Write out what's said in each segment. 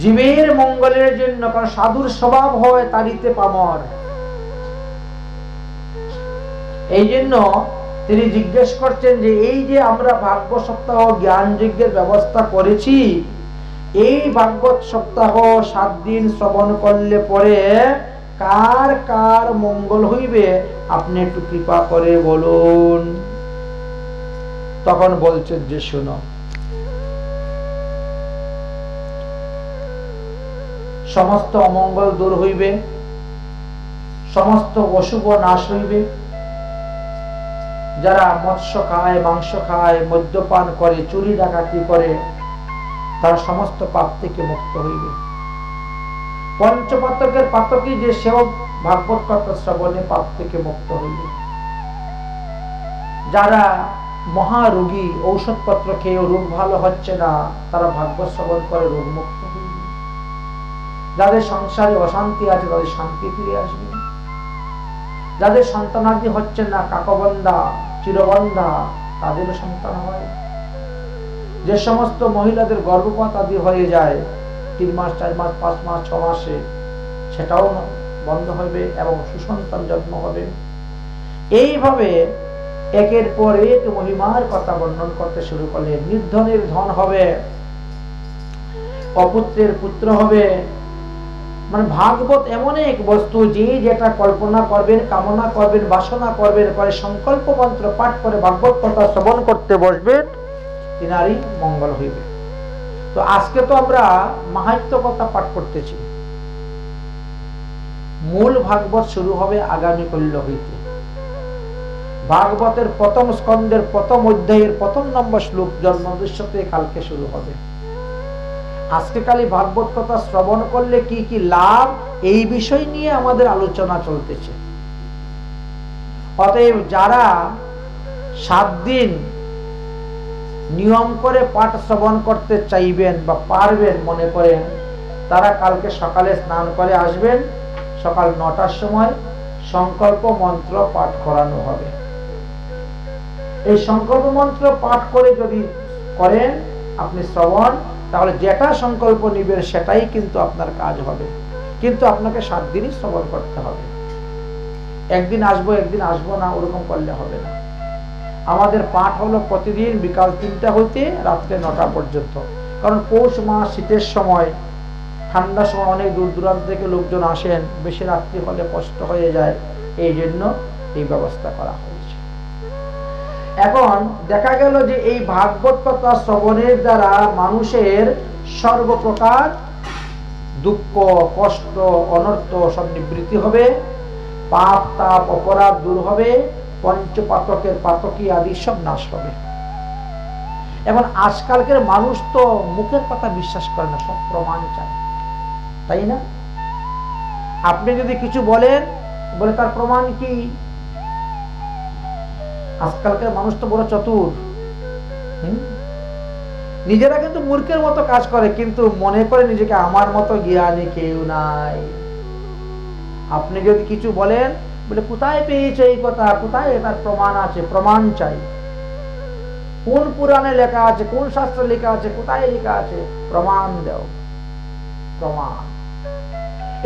জীবের মঙ্গলের জন্য, কারণ সাধুর স্বভাব হয় তাড়িতে পামর। এই জন্য তিনি জিজ্ঞেস করছেন যে এই যে আমরা ভাগবত সপ্তাহ জ্ঞান যজ্ঞের ব্যবস্থা করেছি, এই ভাগবত সপ্তাহ 7 দিন শ্রবণ করলে পরে কার কার মঙ্গল হইবে আপনি একটু কৃপা করে বলুন। তখন বলছেন যে শুনো, সমস্ত অমঙ্গল দূর হইবে, সমস্ত অশুভ নাশ হইবে, যারা মৎস্য খায়, মাংস খায়, মদ্যপান করে, চুরি ডাকাতি করে, তারা সমস্ত পাপ থেকে মুক্ত হইবে। পঞ্চপাতকের পাতকী যে সেবক ভাগবত কথা শ্রবণে পাপ থেকে মুক্ত হইবে। যারা মহারোগী, ঔষধপত্র খেয়ে রোগ ভালো হচ্ছে না, তারা ভাগবত শ্রবণ করে রোগ মুক্ত হইবে। যাদের সংসারে অশান্তি আছে তাদের শান্তি ফিরে আসবে। যাদের সন্তানাদি হচ্ছে না, কাকবন্ধা, চিরবন্ধা, তাদেরও সন্তান হয়। যে সমস্ত মহিলাদের গর্ভপাত আদি হয়ে যায় 3 মাস, 4 মাস, 5 মাস, 6 মাসে, সেটাও বন্ধ হবে এবং সুসন্তান জন্ম হবে। এইভাবে একের পর এক মহিমার কথা বর্ণন করতে শুরু করলে, নির্ধনের ধন হবে, অপুত্রের পুত্র হবে। মানে ভাগবত এমন এক বস্তু, যে যেটা কল্পনা করবেন, কামনা করবেন, বাসনা করবেন, করে সংকল্প মন্ত্র পাঠ করে ভাগবত কথা শ্রবণ করতে বসবেন, তিনারই মঙ্গল হইবে। তো আজকে তো আমরা মাহাত্ম্য কথা পাঠ করতেছি। মূল ভাগবত শুরু হবে আগামী কল্য হইতে। ভাগবতের প্রথম স্কন্ধের প্রথম অধ্যায়ের 1 নম্বর শ্লোক জন্মদৃশ্যতে কালকে শুরু হবে। আজকে কালি ভাগবত কথা শ্রবণ করলে কি কি লাভ, এই বিষয় নিয়ে আমাদের আলোচনা চলতেছে। অতএব যারা 7 দিন নিয়ম করে পাঠ শ্রবণ করতে চাইবেন বা পারবেন মনে করেন, তারা কালকে সকালে স্নান করে আসবেন, সকাল 9টার সময় সংকল্প মন্ত্র পাঠ করানো হবে। এই সংকল্প মন্ত্র পাঠ করে যদি করেন আপনি শ্রবণ, তাহলে যেটা সংকল্প নিবেন সেটাই কিন্তু আপনার কাজ হবে। কিন্তু আপনাকে 7 দিনই শ্রবণ করতে হবে। একদিন আসবো একদিন আসবো না, ওরকম করলে হবে না। আমাদের পাঠ হলো প্রতিদিন বিকাল 3টা হইতে রাত্রে 9টা পর্যন্ত। কারণ পৌষ মাস, শীতের সময়, ঠান্ডার সময় অনেক দূর দূরান্ত থেকে লোকজন আসেন, বেশি রাত্রি হলে কষ্ট হয়ে যায়, এই জন্য এই ব্যবস্থা করা হয়েছে। এখন দেখা গেল যে এই ভাগবত কথা শ্রবণের দ্বারা মানুষের সর্বপ্রকার দুঃখ, কষ্ট, অনর্থ সব নিবৃত্তি হবে, পাপ তাপ অপরাধ দূর হবে, পঞ্চপাতকের পাতকী আদি সব নাশ হবে। এখন আজকালকের মানুষ তো মুখের কথা বিশ্বাস করে না, সব প্রমাণ চায়, তাই না? আপনি যদি কিছু বলেন, বলে তার প্রমাণ কি? আজকালকার মানুষ তো বড় চতুর। নিজেরা কিন্তু মূর্খের মতো কাজ করে, কিন্তু মনে করে নিজেকে আমার মতো জ্ঞানী কেউ নাই। আপনি যদি কিছু বলেন, বলে কোথায় পেয়েছে এই কথা, কোথায় তার প্রমাণ আছে? প্রমাণ চাই। কোন পুরাণে লেখা আছে, কোন শাস্ত্রে লেখা আছে, কোথায় লেখা আছে? প্রমাণ দাও, প্রমাণ।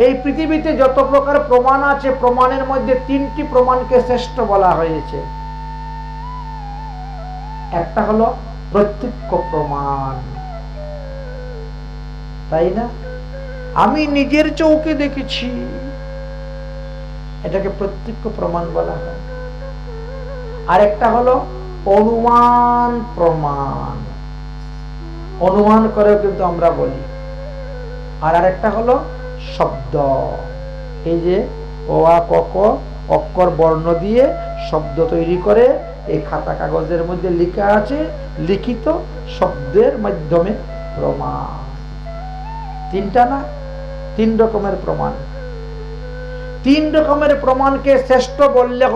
এই পৃথিবীতে যত প্রকার প্রমাণ আছে, প্রমাণের মধ্যে 3টি প্রমাণকে শ্রেষ্ঠ বলা হয়েছে। একটা হলো প্রত্যক্ষ প্রমাণ, তাই না? আমি নিজের চোখে দেখেছি, এটাকে প্রত্যক্ষ প্রমাণ বলা হয়। আর একটা হলো অনুমান প্রমাণ, অনুমান করেও কিন্তু আমরা বলি। আর আরেকটা হলো শব্দ, এই যে অ আ ক খ অক্ষর বর্ণ দিয়ে শব্দ তৈরি করে এই খাতা কাগজের মধ্যে লেখা আছে, লিখিত শব্দের মাধ্যমে প্রমাণ। 3টা না, 3 রকমের প্রমাণ। 3 রকমের প্রমাণকে শ্রেষ্ঠ বললে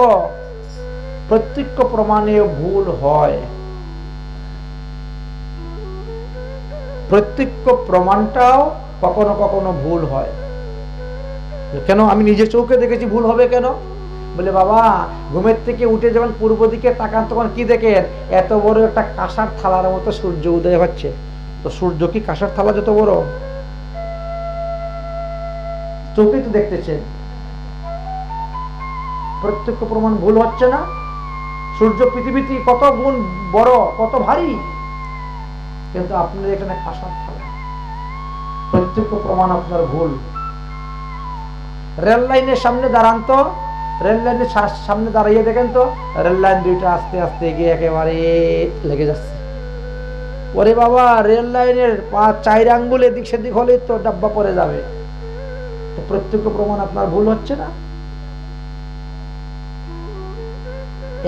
প্রত্যক্ষ প্রমাণে ভুল হয়। প্রত্যক্ষ প্রমাণটাও কখনো কখনো ভুল হয়। কেন? আমি নিজের চোখে দেখেছি, ভুল হবে কেন? বলে বাবা, ঘুমের থেকে উঠে যখন পূর্ব দিকে তাকান তখন কি দেখেন? এত বড় একটা কাঁসার থালার মতো সূর্য উদয় হচ্ছে। তো সূর্য কি কাঁসার থালা যত বড়? চোখে তো দেখতেছেন, প্রত্যক্ষ প্রমাণ ভুল হচ্ছে না? সূর্য পৃথিবীতে কত গুণ বড়, কত ভারী, কিন্তু আপনার এখানে খাসার থালা, প্রত্যক্ষ প্রমাণ আপনার ভুল। রেল লাইনের সামনে দাঁড়ান তো, রেল লাইনের সামনে দাঁড়িয়ে দেখেন তো, রেল লাইন দুইটা আস্তে আস্তে গিয়ে একেবারে লেগে যাচ্ছে। ওরে বাবা, রেল লাইনের 4 আঙ্গুল এদিক সেদিক হলে তো ডাব্বা পড়ে যাবে। প্রত্যক্ষ প্রমাণ আপনার ভুল হচ্ছে না?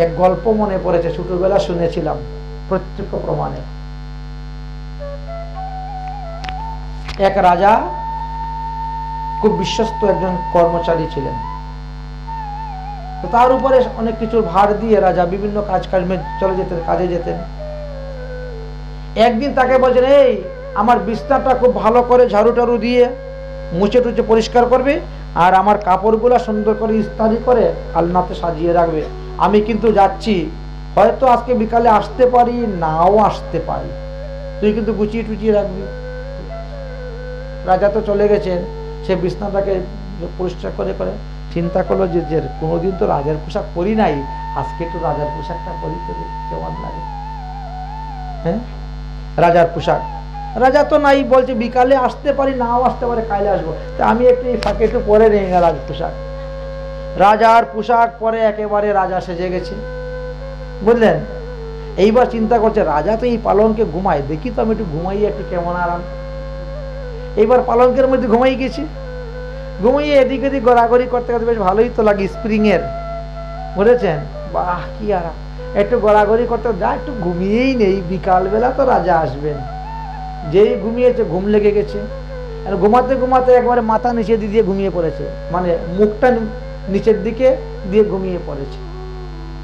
এক গল্প মনে পড়েছে, ছোটবেলা শুনেছিলাম প্রত্যক্ষ প্রমাণে। এক রাজা খুব বিশ্বস্ত একজন কর্মচারী ছিলেন, তো তার উপরে অনেক কিছুর ভার দিয়ে রাজা বিভিন্ন কাজ কর্মে চলে যেতেন, কাজে যেতেন। একদিন তাকে বলছেন, এই আমার বিছনাটা খুব ভালো করে ঝাড়ু টাড়ু দিয়ে মুছে টুচে পরিষ্কার করবে, আর আমার কাপড়গুলা সুন্দর করে ইস্ত্রি করে আলনাতে সাজিয়ে রাখবে। আমি কিন্তু যাচ্ছি, হয়তো আজকে বিকালে আসতে পারি, নাও আসতে পারি, তুই কিন্তু গুছিয়ে টুচিয়ে রাখবি। রাজা তো চলে গেছেন, সে বিছনাটাকে পরিষ্কার করে করে চিন্তা করলো যে কোনোদিন তো রাজার পোশাক পরি নাই, আজকে একটু রাজার পোশাকটা পরি তো কেমন লাগে। হ্যাঁ, রাজার পোশাক, রাজা তো নাই, বলছে বিকালে আসতে পারি, নাও আসতে পারে, কালে আসবো, তা আমি একটু এই ফাঁকে একটু পরে নিয়ে গেলাম পোশাক। রাজার পোশাক পরে একেবারে রাজা সেজে গেছে, বুঝলেন। এইবার চিন্তা করছে, রাজা তো এই পালঙ্কে ঘুমায়, দেখি তো আমি একটু ঘুমাই, একটু কেমন আরাম। এইবার পালঙ্কের মধ্যে ঘুমাই গেছি, ঘুমাইয়ে এদিক এদিক গড়াগড়ি করতে করতে বেশ ভালোই তো লাগে, স্প্রিং এর, বুঝেছেন, বাহ কি আরাম। একটু গড়াগড়ি করতে, যা একটু ঘুমিয়েই নেই, বিকালবেলা তো রাজা আসবেন। যেই ঘুমিয়েছে, ঘুম লেগে গেছে, ঘুমাতে ঘুমাতে একবারে মাথা নিচে দিয়ে ঘুমিয়ে পড়েছে, মানে মুখটা নিচের দিকে দিয়ে ঘুমিয়ে পড়েছে।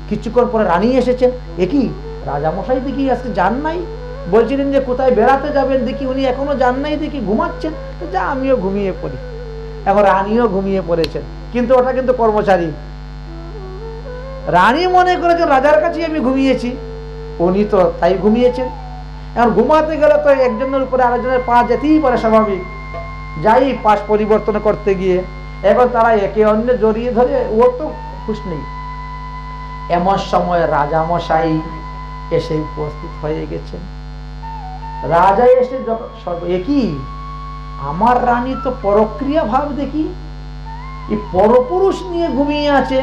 কিছুক্ষণ পরে রানী এসেছেন, একই রাজামশাই দেখি আজকে যান নাই, বলছিলেন যে কোথায় বেড়াতে যাবেন, দেখি উনি এখনো যান নাই, দেখি ঘুমাচ্ছেন, যা আমিও ঘুমিয়ে পড়ি। এখন রানীও ঘুমিয়ে পড়েছেন, কিন্তু ওটা কিন্তু কর্মচারী। রানী মনে করেছেন রাজার কাছে আমি ঘুমিয়েছি, উনি তো তাই ঘুমিয়েছেন। এখন ঘুমাতে গেলে তো একজনের উপরে আরেকজনের পা যেতেই পারে, স্বাভাবিক, যাই পাশ পরিবর্তন করতে গিয়ে এখন তারা একে অন্য জড়িয়ে ধরে, ও তো খুশ নেই। এমন সময় রাজামশাই এসে উপস্থিত হয়ে গেছেন। রাজা এসে একই আমার রানী তো পরক্রিয়া ভাব দেখি, এই পরপুরুষ নিয়ে ঘুমিয়ে আছে।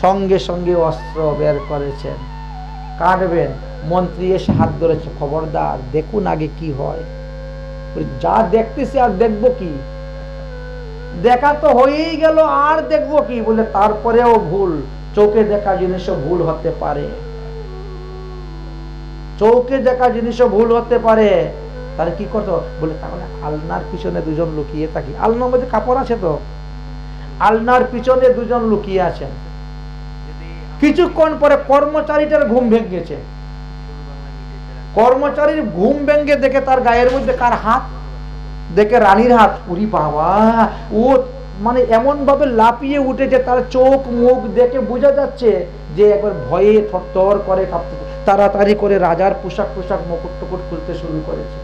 সঙ্গে সঙ্গে অস্ত্র বের করেছেন, কাটবেন। মন্ত্রী এসে হাত ধরেছে, খবরদার দেখুন আগে কি হয়। যা দেখতেছি আর দেখবো কি, দেখা তো হয়েই গেল, আর দেখবো কি, বলে তারপরেও ভুল, চোখে দেখা জিনিসও ভুল হতে পারে, চোখে দেখা জিনিসও ভুল হতে পারে। তাহলে কি করতো, বলে তাহলে আলনার পিছনে দুজন লুকিয়ে থাকি, আলনার মধ্যে কাপড় আছে তো, আলনার পিছনে দুজন লুকিয়ে আছেন। কিছুক্ষণ পরে কর্মচারীটার ঘুম ভেঙেছে, কর্মচারীর ঘুম ভেঙে দেখে তার গায়ের মধ্যে কার হাত, দেখে রানীর হাত। উরি বাবা, ও মানে এমন ভাবে লাফিয়ে উঠেছে, তার চোখ মুখ দেখে বোঝা যাচ্ছে যে একবার ভয়ে থরথর করে কাঁপতে। তাড়াতাড়ি করে রাজার পোশাক মুকুট টুকুট খুলতে শুরু করেছে।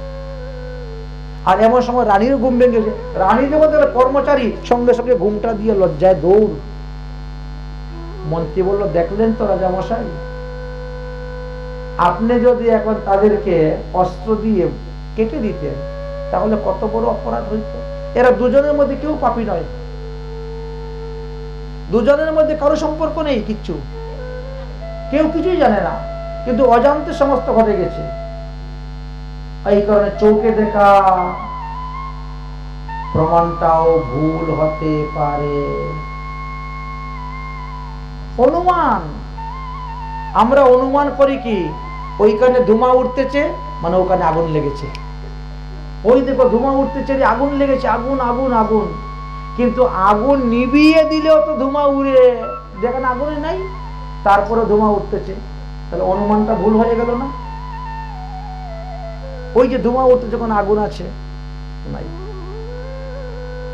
আর এমন সময় রানীর ঘুম ভেঙেছে, রানী যেমন কর্মচারী সঙ্গে সঙ্গে ঘুমটা দিয়ে লজ্জায় দৌড়। মন্ত্রী বলল, দেখলেন তো রাজামশাই, আপনি যদি এখন তাদেরকে অস্ত্র দিয়ে কেটে দিতেন তাহলে কত বড় অপরাধ হইত। এরা দুজনের মধ্যে কেউ পাপী নয়, দুজনের মধ্যে কারো সম্পর্ক নেই, কিচ্ছু, কেউ কিছুই জানে না, কিন্তু অজান্তে সমস্ত ঘটে গেছে। এই কারণে চোখে দেখা প্রমাণটাও ভুল হতে পারে। অনুমান, আমরা অনুমান করি কি, ওইখানে ধোঁয়া উঠতেছে মানে ওখানে আগুন লেগেছে, ওই দেখো ধোঁয়া উঠতেছে, আগুন লেগেছে, আগুন আগুন আগুন। কিন্তু আগুন নিভিয়ে দিলেও তো ধোঁয়া উড়ে, যেখানে আগুনে নাই তারপরে ধোঁয়া উঠতেছে, তাহলে অনুমানটা ভুল হয়ে গেল না? ওই যে ধোঁয়া উঠতে যখন আগুন আছে নাই,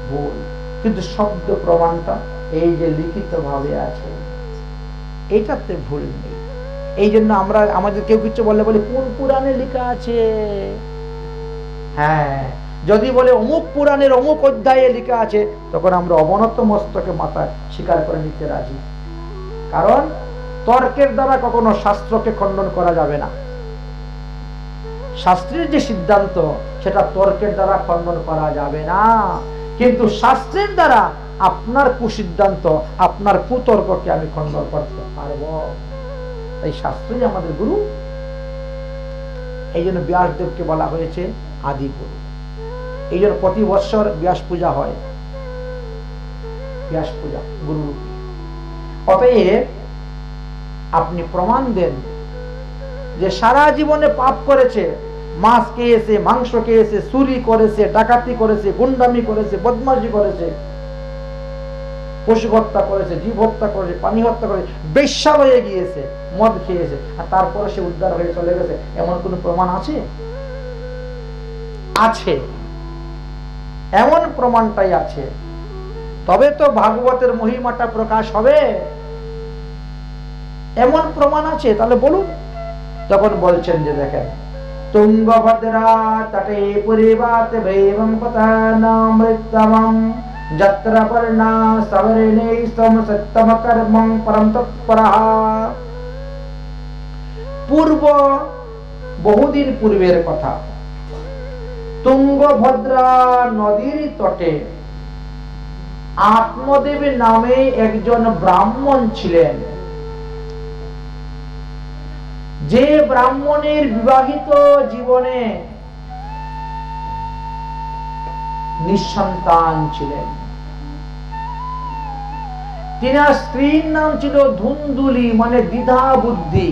ভুল। কিন্তু শব্দ প্রমাণটা এই যে লিখিত ভাবে আছে, এটাতে ভুল নেই। এই জন্য আমরা আমাদের কেউ কিছু বললে বলি কোন পুরাণে লেখা আছে, হ্যাঁ যদি বলে অমুক পুরাণের অমুক অধ্যায়ে লেখা আছে, তখন আমরা অবনত মস্তকে মাথায় স্বীকার করে নিতে রাজি। কারণ তর্কের দ্বারা কখনো শাস্ত্রকে খণ্ডন করা যাবে না। শাস্ত্রের যে সিদ্ধান্ত সেটা তর্কের দ্বারা খণ্ডন করা যাবে না, কিন্তু শাস্ত্রের দ্বারা আপনার কুসিদ্ধান্ত, আপনার কুতর্ককে আমি খণ্ডন করতে পারবো। এই শাস্ত্রই আমাদের গুরু। এই জন্য ব্যাসদেবকে বলা হয়েছে আদি গুরু। এই জন্য প্রতি বৎসর ব্যাস পূজা হয়, ব্যাস পূজা গুরু। অতএব আপনি প্রমাণ দেন যে সারা জীবনে পাপ করেছে, মাছ খেয়েছে, মাংস খেয়েছে, চুরি করেছে, ডাকাতি করেছে, গুন্ডামি করেছে, বদমাশি করেছে, পশু হত্যা করেছে, জীব হত্যা করেছে, পানি হত্যা করেছে, বেশ্যা হয়ে গিয়েছে, মদ খেয়েছে, আর তারপরে সে উদ্ধার হয়ে চলে গেছে, এমন কোন প্রমাণ আছে? আছে, এমন প্রমাণটাই আছে। তবে তো ভাগবতের মহিমাটা প্রকাশ হবে। এমন প্রমাণ আছে, তাহলে বলুন। তখন বলছেন যে দেখেন, তুঙ্গভদ্রা তটে পরিবাতে ভৈবম পতানামৃতমম যত্র পর্ণা সবরিণে সমসত্তম কর্মং পরম তৎপরঃ। পূর্ব, বহুদিন পূর্বের কথা, তুঙ্গভদ্রা নদীর তটে আত্মদেব নামে একজন ব্রাহ্মণ ছিলেন। যে ব্রাহ্মণের বিবাহিত জীবনে নিঃসন্তান ছিলেন। তিনার স্ত্রীর নাম ছিল ধুন্দুলি, মানে দ্বিধা বুদ্ধি।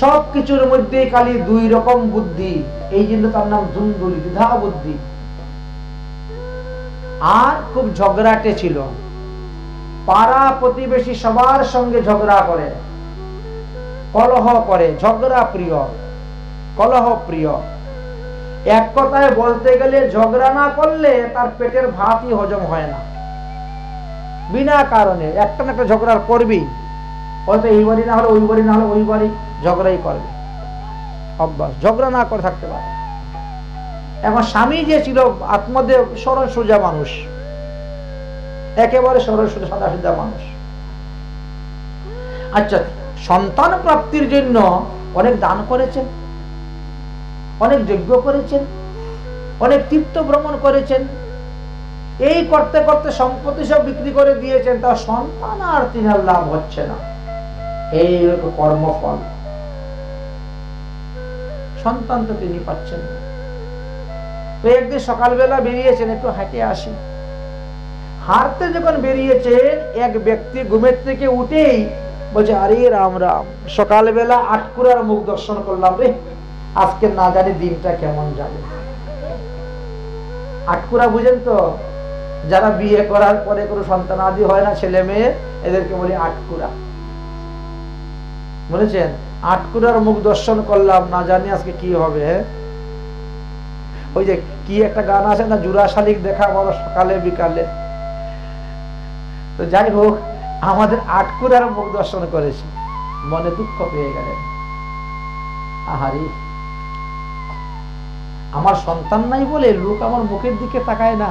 সবকিছুর মধ্যে খালি দুই রকম বুদ্ধি, এই জন্য তার নাম ধুন্দুলি, দ্বিধা বুদ্ধি। আর খুব ঝগড়াটে ছিল, পাড়া প্রতিবেশী সবার সঙ্গে ঝগড়া করে, কলহ করে, ঝগড়া প্রিয়, কলহ প্রিয়। এক কথায় বলতে গেলে ঝগড়া না করলে তার পেটের ভাতই হজম হয় না। বিনা কারণে একটা না একটা ঝগড়া করবি, হয়তো এই বাড়ি না হলে ওই বাড়ি, না হলে ওই বাড়ি, ঝগড়াই করবে, অভ্যাস। ঝগড়া না করে থাকতে পারে। এখন স্বামী যে ছিল আত্মদেব সরল সোজা মানুষ, একেবারে সরল সোজা সাদা সিধা মানুষ। আচ্ছা, সন্তান প্রাপ্তির জন্য অনেক দান করেছেন, অনেক যজ্ঞ করেছেন, অনেক তীর্থ ভ্রমণ করেছেন। এই করতে করতে সম্পত্তি সব বিক্রি করে দিয়েছেন, তার সন্তান আর তিনার লাভ হচ্ছে না। এই কর্মফল, সন্তান তো তিনি পাচ্ছেন না। তো একদিন সকালবেলা বেরিয়েছেন, একটু হাঁটে আসি। হাঁটতে যখন বেরিয়েছেন, এক ব্যক্তি ঘুমের থেকে উঠেই বলছে, আরে রাম রাম, সকালবেলা আটকুরার মুখ দর্শন করলাম রে, আজকে না জানি দিনটা কেমন যাবে। আটকুরা বুঝেন তো? যারা বিয়ে করার পরে কোনো সন্তান আদি হয় না, ছেলে মেয়ে, এদেরকে বলি আটকুরা। বলেছেন, আটকুরার মুখ দর্শন করলাম, না জানি আজকে কি হবে। ওই যে কি একটা গান আছে না, জুড়া শালিক দেখা বলো সকালে বিকালে। তো যাই হোক, আমাদের আটকুরার মুখ দর্শন করেছি, মনে দুঃখ পেয়ে গেলেন। আহারি, আমার সন্তান নাই বলে লোক আমার মুখের দিকে তাকায় না,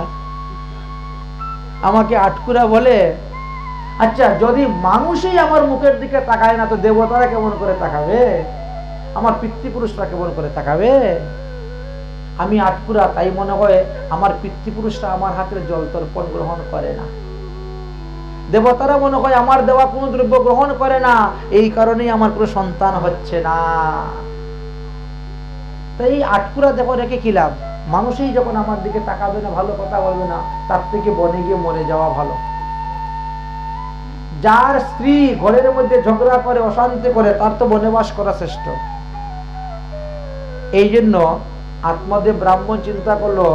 আমাকে আটকুরা বলে। আচ্ছা, যদি মানুষই আমার মুখের দিকে তাকায় না, তো দেবতারা কেমন করে তাকাবে? আমার পিতৃপুরুষরা কেমন করে তাকাবে? আমি আটকুরা, তাই মনে হয় আমার পিতৃপুরুষরা আমার হাতের জল তর্পণ গ্রহণ করে না। দেবতারা মনে হয় আমার দেওয়া কোনো দ্রব্য গ্রহণ করে না, এই কারণেই আমার কোনো সন্তান হচ্ছে না। তাই আটকুরা দেখো রেখে কি লাভ? মানুষই যখন আমার দিকে তাকাবে না, ভালো কথা বলবে না, তার থেকে বনে গিয়ে মরে যাওয়া ভালো। যার স্ত্রী ঘরের মধ্যে ঝগড়া করে, অশান্তি করে, তার তো বনে বাস করা শ্রেষ্ঠ। এই জন্য আত্মদেব ব্রাহ্মণ চিন্তা করলো,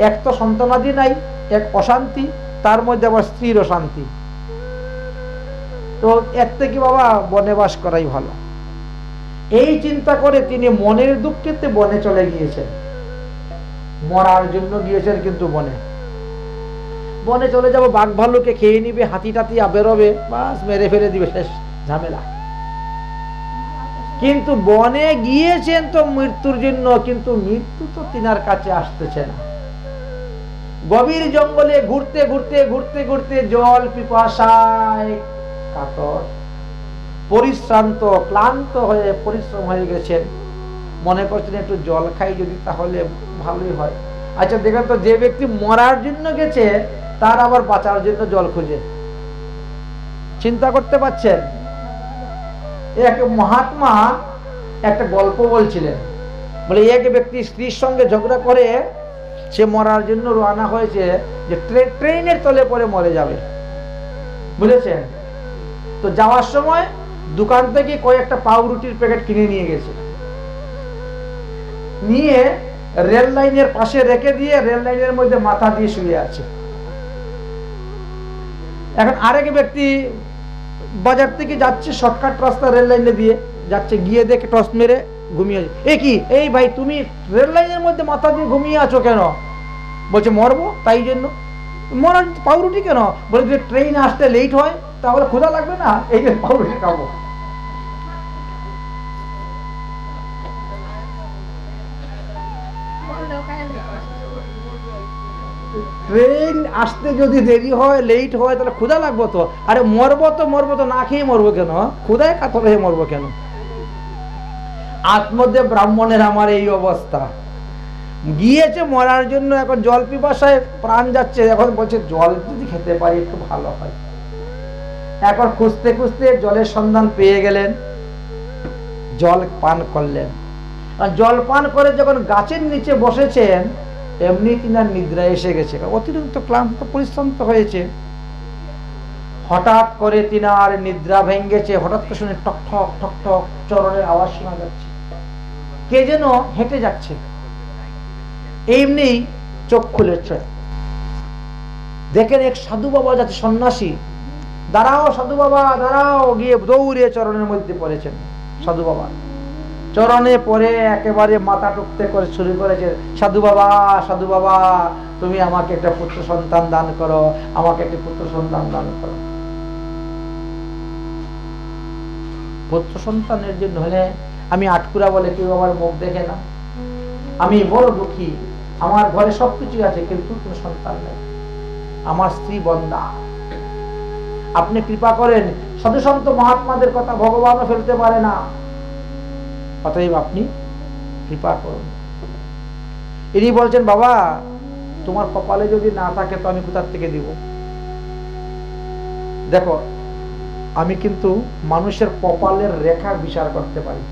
এক তো সন্তানাদি নাই, এক অশান্তি, তার মধ্যে আবার স্ত্রীর অশান্তি, তো এর থেকে বাবা বনে বাস করাই ভালো। এই চিন্তা করে তিনি মনের দুঃখেতে বনে চলে গিয়েছেন, মরার জন্য গিয়েছেন। কিন্তু বনে চলে যাবো, বাঘ ভাল্লুকে খেয়ে নিবে, হাতি টাতি বেরোবে, বাস মেরে ফেলে দিবে, শেষ ঝামেলা। কিন্তু বনে গিয়েছেন তো মৃত্যুর জন্য, কিন্তু মৃত্যু তো তিনার কাছে আসতেছে না। গভীর জঙ্গলে ঘুরতে ঘুরতে ঘুরতে ঘুরতে জল পিপাসায় কাতর, পরিশ্রান্ত ক্লান্ত হয়ে পরিশ্রম হয়ে গেছেন। মনে করছেন একটু জল খাই যদি তাহলে ভালোই হয়। আচ্ছা দেখেন তো, যে ব্যক্তি মরার জন্য গেছে তার আবার বাঁচার জন্য জল খুঁজে, চিন্তা করতে পারছেন? এক মহাত্মা একটা গল্প বলছিলেন, বলে এক ব্যক্তি স্ত্রীর সঙ্গে ঝগড়া করে সে মরার জন্য রওনা হয়েছে, যে ট্রেনের তলে পরে মরে যাবে, বুঝেছেন? তো যাওয়ার সময় দোকান থেকে কয়েকটা পাউরুটির প্যাকেট কিনে নিয়ে গেছে, নিয়ে রেল লাইনের পাশে রেখে দিয়ে রেল লাইনের মধ্যে মাথা দিয়ে শুয়ে আছে। এখন আরেক ব্যক্তি বাজার থেকে যাচ্ছে, শর্টকাট রাস্তা রেল লাইনে দিয়ে যাচ্ছে, গিয়ে দেখে টস মেরে ঘুমিয়ে আছে। এ কি, এই ভাই তুমি রেল লাইনের মধ্যে মাথা দিয়ে ঘুমিয়ে আছো কেন? বলছে মরবো তাই জন্য। মরার পাউরুটি কেন? বলে যে ট্রেন আসতে লেট হয়, তাহলে ক্ষুধা লাগবে না, এই যে পাউরুটি খাবো। ট্রেন আসতে যদি দেরি হয়, লেট হয়, তাহলে ক্ষুধা লাগবো তো। আরে মরবো তো না খেয়ে মরবো কেন? ক্ষুধায় কাতর হয়ে মরবো কেন? আত্মদেব ব্রাহ্মণের আমার এই অবস্থা, গিয়েছে মরার জন্য, এখন জল পিপাসায় প্রাণ যাচ্ছে, এখন বলছে জল যদি খেতে পারি একটু ভালো হয়। এখন খুঁজতে খুঁজতে জলের সন্ধান পেয়ে গেলেন, জল পান করলেন। জল পান করে যখন গাছের নিচে বসেছেন, এমনি তিনার নিদ্রা এসে গেছে, অতিরিক্ত ক্লান্ত পরিশ্রান্ত হয়েছে। হঠাৎ করে তিনার নিদ্রা ভেঙ্গেছে, হঠাৎ করে শুনে টক ঠক ঠক ঠক চরণের আওয়াজ শোনা যাচ্ছে, কে যেন হেঁটে যাচ্ছে। এমনি চোখ খুলেছে, দেখেন এক সাধু বাবা যাচ্ছে, সন্ন্যাসী। দাঁড়াও সাধু বাবা দাঁড়াও, গিয়ে দৌড়ে চরণের মধ্যে পড়েছেন। সাধু বাবা চরণে পড়ে একেবারে মাথা টুকতে করে শুরু করেছে, সাধু বাবা তুমি আমাকে একটা পুত্র সন্তান দান করো, আমাকে একটা পুত্র সন্তান দান করো। পুত্র সন্তানের জন্য হলে আমি আটকুরা বলে কেউ আমার মুখ দেখে না, আমি বড় দুঃখী, আমার ঘরে সবকিছু আছে কিন্তু কোনো সন্তান নেই, আমার স্ত্রী বন্দা, আপনি কৃপা করেন। সাধু সন্ত মহাত্মাদের কথা ভগবানও ফেলতে পারে না, অতএব আপনি কৃপা করুন। ইনি বলছেন বাবা তোমার কপালে যদি না থাকে তো আমি কোথা থেকে দিব? দেখো আমি কিন্তু মানুষের কপালের রেখা বিচার করতে পারি।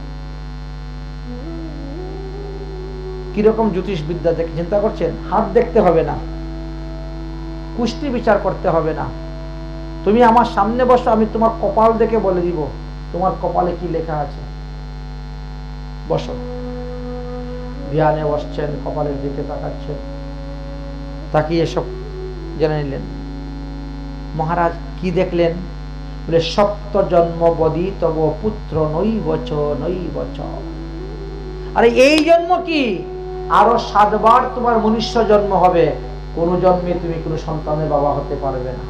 কিরকম জ্যোতিষ বিদ্যা দেখে চিন্তা করছেন? হাত দেখতে হবে না, কুষ্টি বিচার করতে হবে না, তুমি আমার সামনে বসো, আমি তোমার কপাল দেখে বলে দিব তোমার কপালে কি লেখা আছে। বসো, ধ্যানে বসছেন, কপালের দিকে তাকাচ্ছেন, তাকিয়ে সব জেনে নিলেন। মহারাজ কি দেখলেন? বলে সপ্ত জন্ম বদি তব পুত্র নৈবচ নৈবচ। আরে এই জন্ম কি? আরো 7 বার তোমার মনুষ্য জন্ম হবে, কোন জন্মে তুমি কোনো সন্তানের বাবা হতে পারবে না।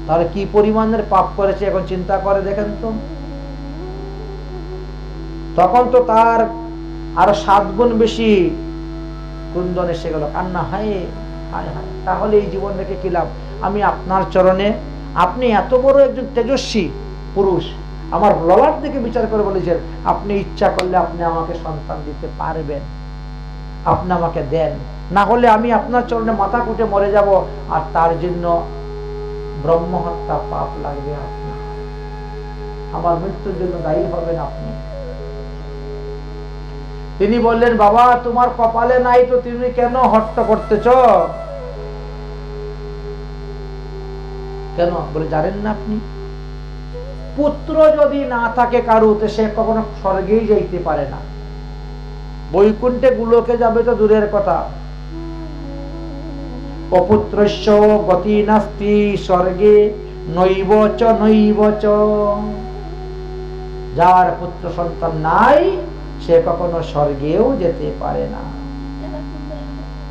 তাহলে কি পরিমাণের পাপ করেছে এখন চিন্তা করে দেখেন তো। তখন তো তার আরো 7 গুণ বেশি কুন্দন এসে গেল, কান্না, হায় হায় হায়, তাহলে এই জীবন রেখে কি লাভ? আমি আপনার চরণে, আপনি এত বড় একজন তেজস্বী পুরুষ, আমার ললাট দিকে বিচার করে বলেছেন আপনি ইচ্ছা করলে আপনি আমাকে সন্তান দিতে পারবেন, আপনি আমাকে দেন, না হলে আমি আপনার চরণে মাথা কুটে মরে যাব, আর তার জন্য ব্রহ্মহত্যা পাপ লাগবে আপনার, আমার মৃত্যুর জন্য দায়ী হবেন আপনি। তিনি বললেন বাবা তোমার কপালে নাই তো তুমি কেন হট্ট করতেছ? কেন? বলে জানেন না আপনি, পুত্র যদি না থাকে কারুতে সে কখনো স্বর্গেই যাইতে পারে না, বৈকুণ্ঠে গুলোকে যাবে তো দূরের কথা। অপুত্রস্য গতি নাস্তি স্বর্গে নৈবচ নৈবচ, যার পুত্র সন্তান নাই সে কখনো স্বর্গেও যেতে পারে না।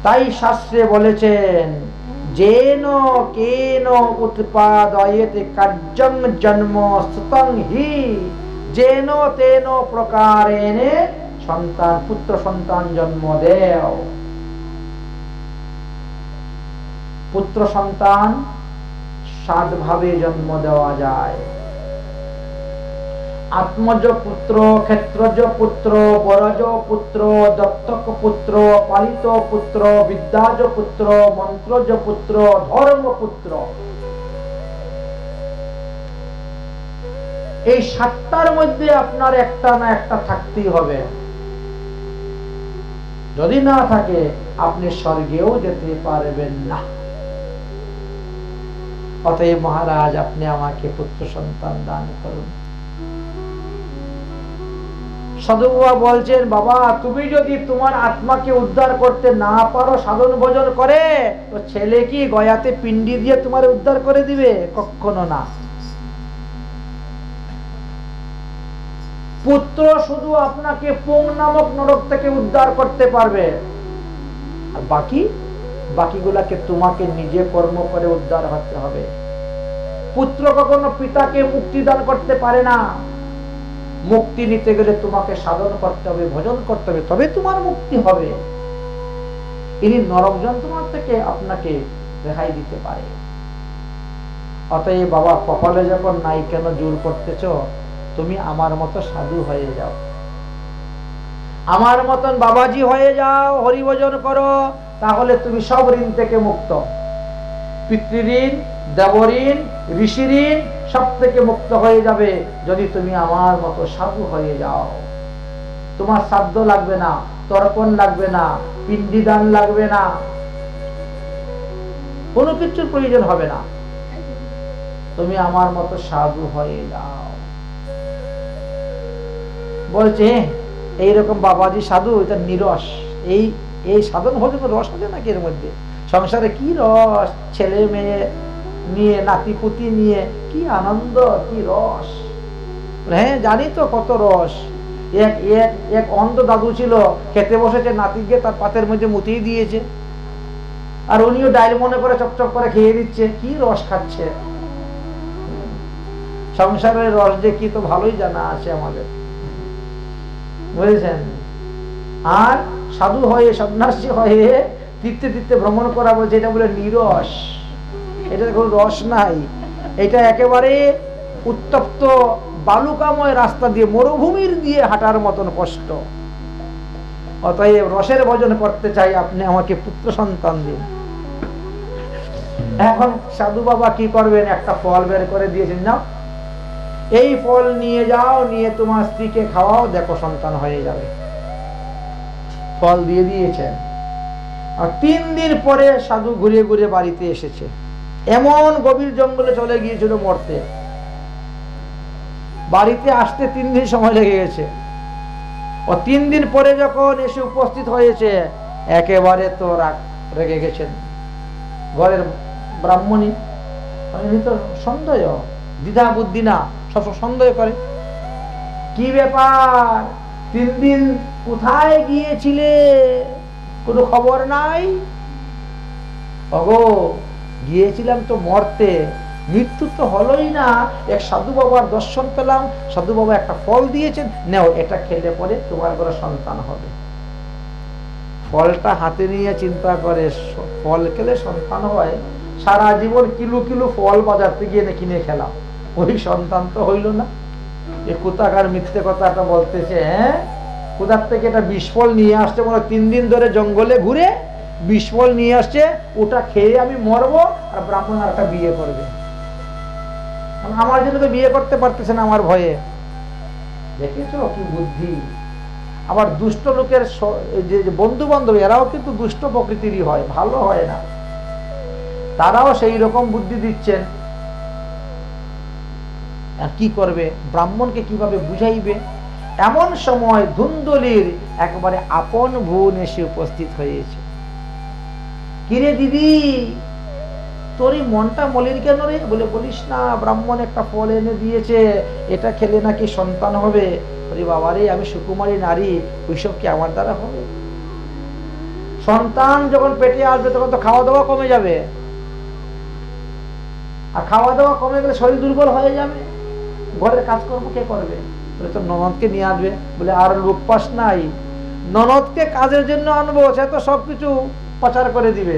তাই শাস্ত্রে বলেছেন যেন কেন উৎপাদয়েতে কার্যং জন্ম সুতং হি যেন তেন প্রকারেণে সন্তান পুত্র সন্তান জন্ম দেও। পুত্র সন্তান 7 ভাবে জন্ম দেওয়া যায়। আত্মজ পুত্র, ক্ষেত্রজ পুত্র, বরজ পুত্র, দত্তক পুত্র, পালিত পুত্র, বিদ্যাজ পুত্র, মন্ত্রজ পুত্র, ধর্ম পুত্র। এই 7টার মধ্যে আপনার একটা না একটা থাকতেই হবে। যদি না থাকে আপনি স্বর্গেও যেতে পারবেন না। অতএব মহারাজ, আপনি আমাকে পুত্র সন্তান দান করুন। সাধু বাবা বলছেন, বাবা তুমি যদি তোমার আত্মাকে উদ্ধার করতে না পারো সাধন ভজন করে, তো ছেলে কি গয়াতে পিণ্ডি দিয়ে তোমার উদ্ধার করে দিবে? কখনো না। পুত্র শুধু আপনাকে পুং নামক নরক থেকে উদ্ধার করতে পারবে, আর বাকিগুলাকে তোমাকে নিজে কর্ম করে উদ্ধার হতে হবে। পুত্র কখনো পিতাকে মুক্তি দান করতে পারে না। মুক্তি নিতে গেলে তোমাকে সাধন করতে হবে, ভজন করতে হবে, তবে তোমার মুক্তি হবে। ইনি নরক যন্ত্রণা থেকে আপনাকে রেহাই দিতে পারে। অতএব বাবা, কপালে যখন নাই কেন জোর করতেছ? তুমি আমার মতো সাধু হয়ে যাও, আমার মতন বাবাজি হয়ে যাও, হরিভজন করো, তাহলে তুমি সব ঋণ থেকে মুক্ত। পিতৃঋণ, দেবঋণ, ঋষি ঋণ সব থেকে মুক্ত হয়ে যাবে যদি তুমি আমার মতো সাধু হয়ে যাও। তোমার শ্রাদ্ধ লাগবে না, তর্পণ লাগবে না, পিণ্ডিদান লাগবে না, কোনো কিছুর প্রয়োজন হবে না। তুমি আমার মতো সাধু হয়ে যাও। বলছে এইরকম বাবাজি সাধু, এটা নিরস। এই সাধন ভোজন রস আছে নাকি এর মধ্যে? সংসারে কি রস, ছেলে মেয়ে নিয়ে, নাতিপুতি নিয়ে কি আনন্দ, কি রস। হ্যাঁ জানি তো কত রস। এক অন্ধ দাদু ছিল, খেতে বসেছে, নাতিকে তার পাতের মধ্যে মুতেই দিয়েছে, আর উনিও ডাইল মনে করে চপচপ করে খেয়ে দিচ্ছে। কি রস খাচ্ছে। সংসারের রস যে কি তো ভালোই জানা আছে আমাদের, বুঝেছেন। আর সাধু হয়ে, সন্ন্যাসী হয়ে তীর্থে ভ্রমণ করা, বলছে এটা বলে নিরস, এটা কোনো রস নাই। এটা একেবারে উত্তপ্ত বালুকাময় রাস্তা দিয়ে, মরুভূমির দিয়ে হাঁটার মতন কষ্ট। অতএব রসের ভজন করতে চাই, আপনি আমাকে পুত্র সন্তান দিন। এখন সাধু বাবা কি করবেন? একটা ফল বের করে দিয়েছেন, নাও এই ফল নিয়ে যাও, নিয়ে তোমার স্ত্রীকে খাওয়াও, দেখো সন্তান হয়ে যাবে। ফল দিয়ে দিয়েছেন। আর 3 দিন পরে সাধু ঘুরে ঘুরে বাড়িতে এসেছে। এমন গভীর জঙ্গলে চলে গিয়েছিল মরতে, বাড়িতে আসতে 3 দিন সময় লেগে গেছে। ও 3 দিন পরে যখন এসে উপস্থিত হয়েছে, একেবারে তো রেগে গেছেন। ঘরের ব্রাহ্মণী তো সন্দেহ, দ্বিধা বুদ্ধি না, সব সন্দেহ করে। কি ব্যাপার, 3 দিন কোথায় গিয়েছিলে, কোনো খবর নাই? ওগো গিয়েছিলাম তো মরতে, মৃত্যু তো হলোই না। এক সাধু বাবার দর্শন পেলাম, সাধু বাবা একটা ফল দিয়েছেন, নাও এটা খেলে পরে তোমার ঘরে সন্তান হবে। ফলটা হাতে নিয়ে চিন্তা করে, ফল খেলে সন্তান হয়? সারা জীবন কিলো কিলো ফল বাজার থেকে এনে কিনে খেলাম, ওই সন্তান তো হইল না। এ কোথাকার মিথ্যে কথাটা বলতেছে। হ্যাঁ, কোথার থেকে এটা বিষ-ফল নিয়ে আসছে, মনে 3 দিন ধরে জঙ্গলে ঘুরে বিষ-ফল নিয়ে আসছে, ওটা খেয়ে আমি মরবো, আর ব্রাহ্মণ আর একটা বিয়ে করবে। আমার জন্য তো বিয়ে করতে পারতেছে না আমার ভয়ে। দেখেছো কি বুদ্ধি। আবার দুষ্ট লোকের যে বন্ধু বান্ধব, এরাও কিন্তু দুষ্ট প্রকৃতিরই হয়, ভালো হয় না। তারাও সেই রকম বুদ্ধি দিচ্ছেন। আর কি করবে, ব্রাহ্মণকে কিভাবে বুঝাইবে? এমন সময় ধুন্দলির একেবারে আপন বোন এসে উপস্থিত হয়েছে। কিরে দিদি, তোর এই মনটা মলিন কেন রে? বলে, বলিস না, ব্রাহ্মণ একটা ফল এনে দিয়েছে, এটা খেলে নাকি সন্তান হবে। বলি, বাবা রে, আমি সুকুমারী নারী, ওইসব কি আমার দ্বারা হবে? সন্তান যখন পেটে আসবে তখন তো খাওয়া দাওয়া কমে যাবে, আর খাওয়া দাওয়া কমে গেলে শরীর দুর্বল হয়ে যাবে, ঘরের কাজকর্ম কে করবে? বলে তো ননদকে নিয়ে আসবে। বলে আর লোক পাস নাই, ননদকে কাজের জন্য আনবো, সে তো সবকিছু পাচার করে দিবে,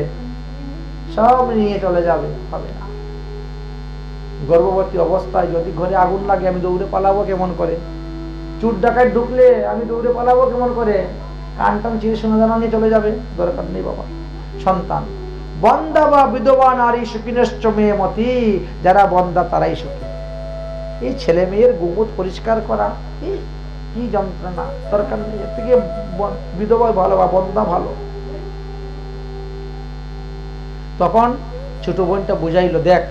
সব নিয়ে চলে যাবে, হবে না। গর্ভবতী অবস্থায় যদি ঘরে আগুন লাগে আমি দৌড়ে পালাবো কেমন করে? চুর ডাকায় ঢুকলে আমি দৌড়ে পালাবো কেমন করে? কান টান চিরে সোনা দানা নিয়ে চলে যাবে, দরকার নেই বাবা। সন্তান বন্দা বা বিধবা নারী সুখিনশ্চ মেয়মতি, যারা বন্দা তারাই সুখী। এই ছেলে মেয়ের গোমুখ পরিষ্কার করা কি যন্ত্রণা, দরকার নেই। এর থেকে বিধবা ভালো বা বন্দা ভালো। তখন ছোট বোনটা বুঝাইলো, দেখ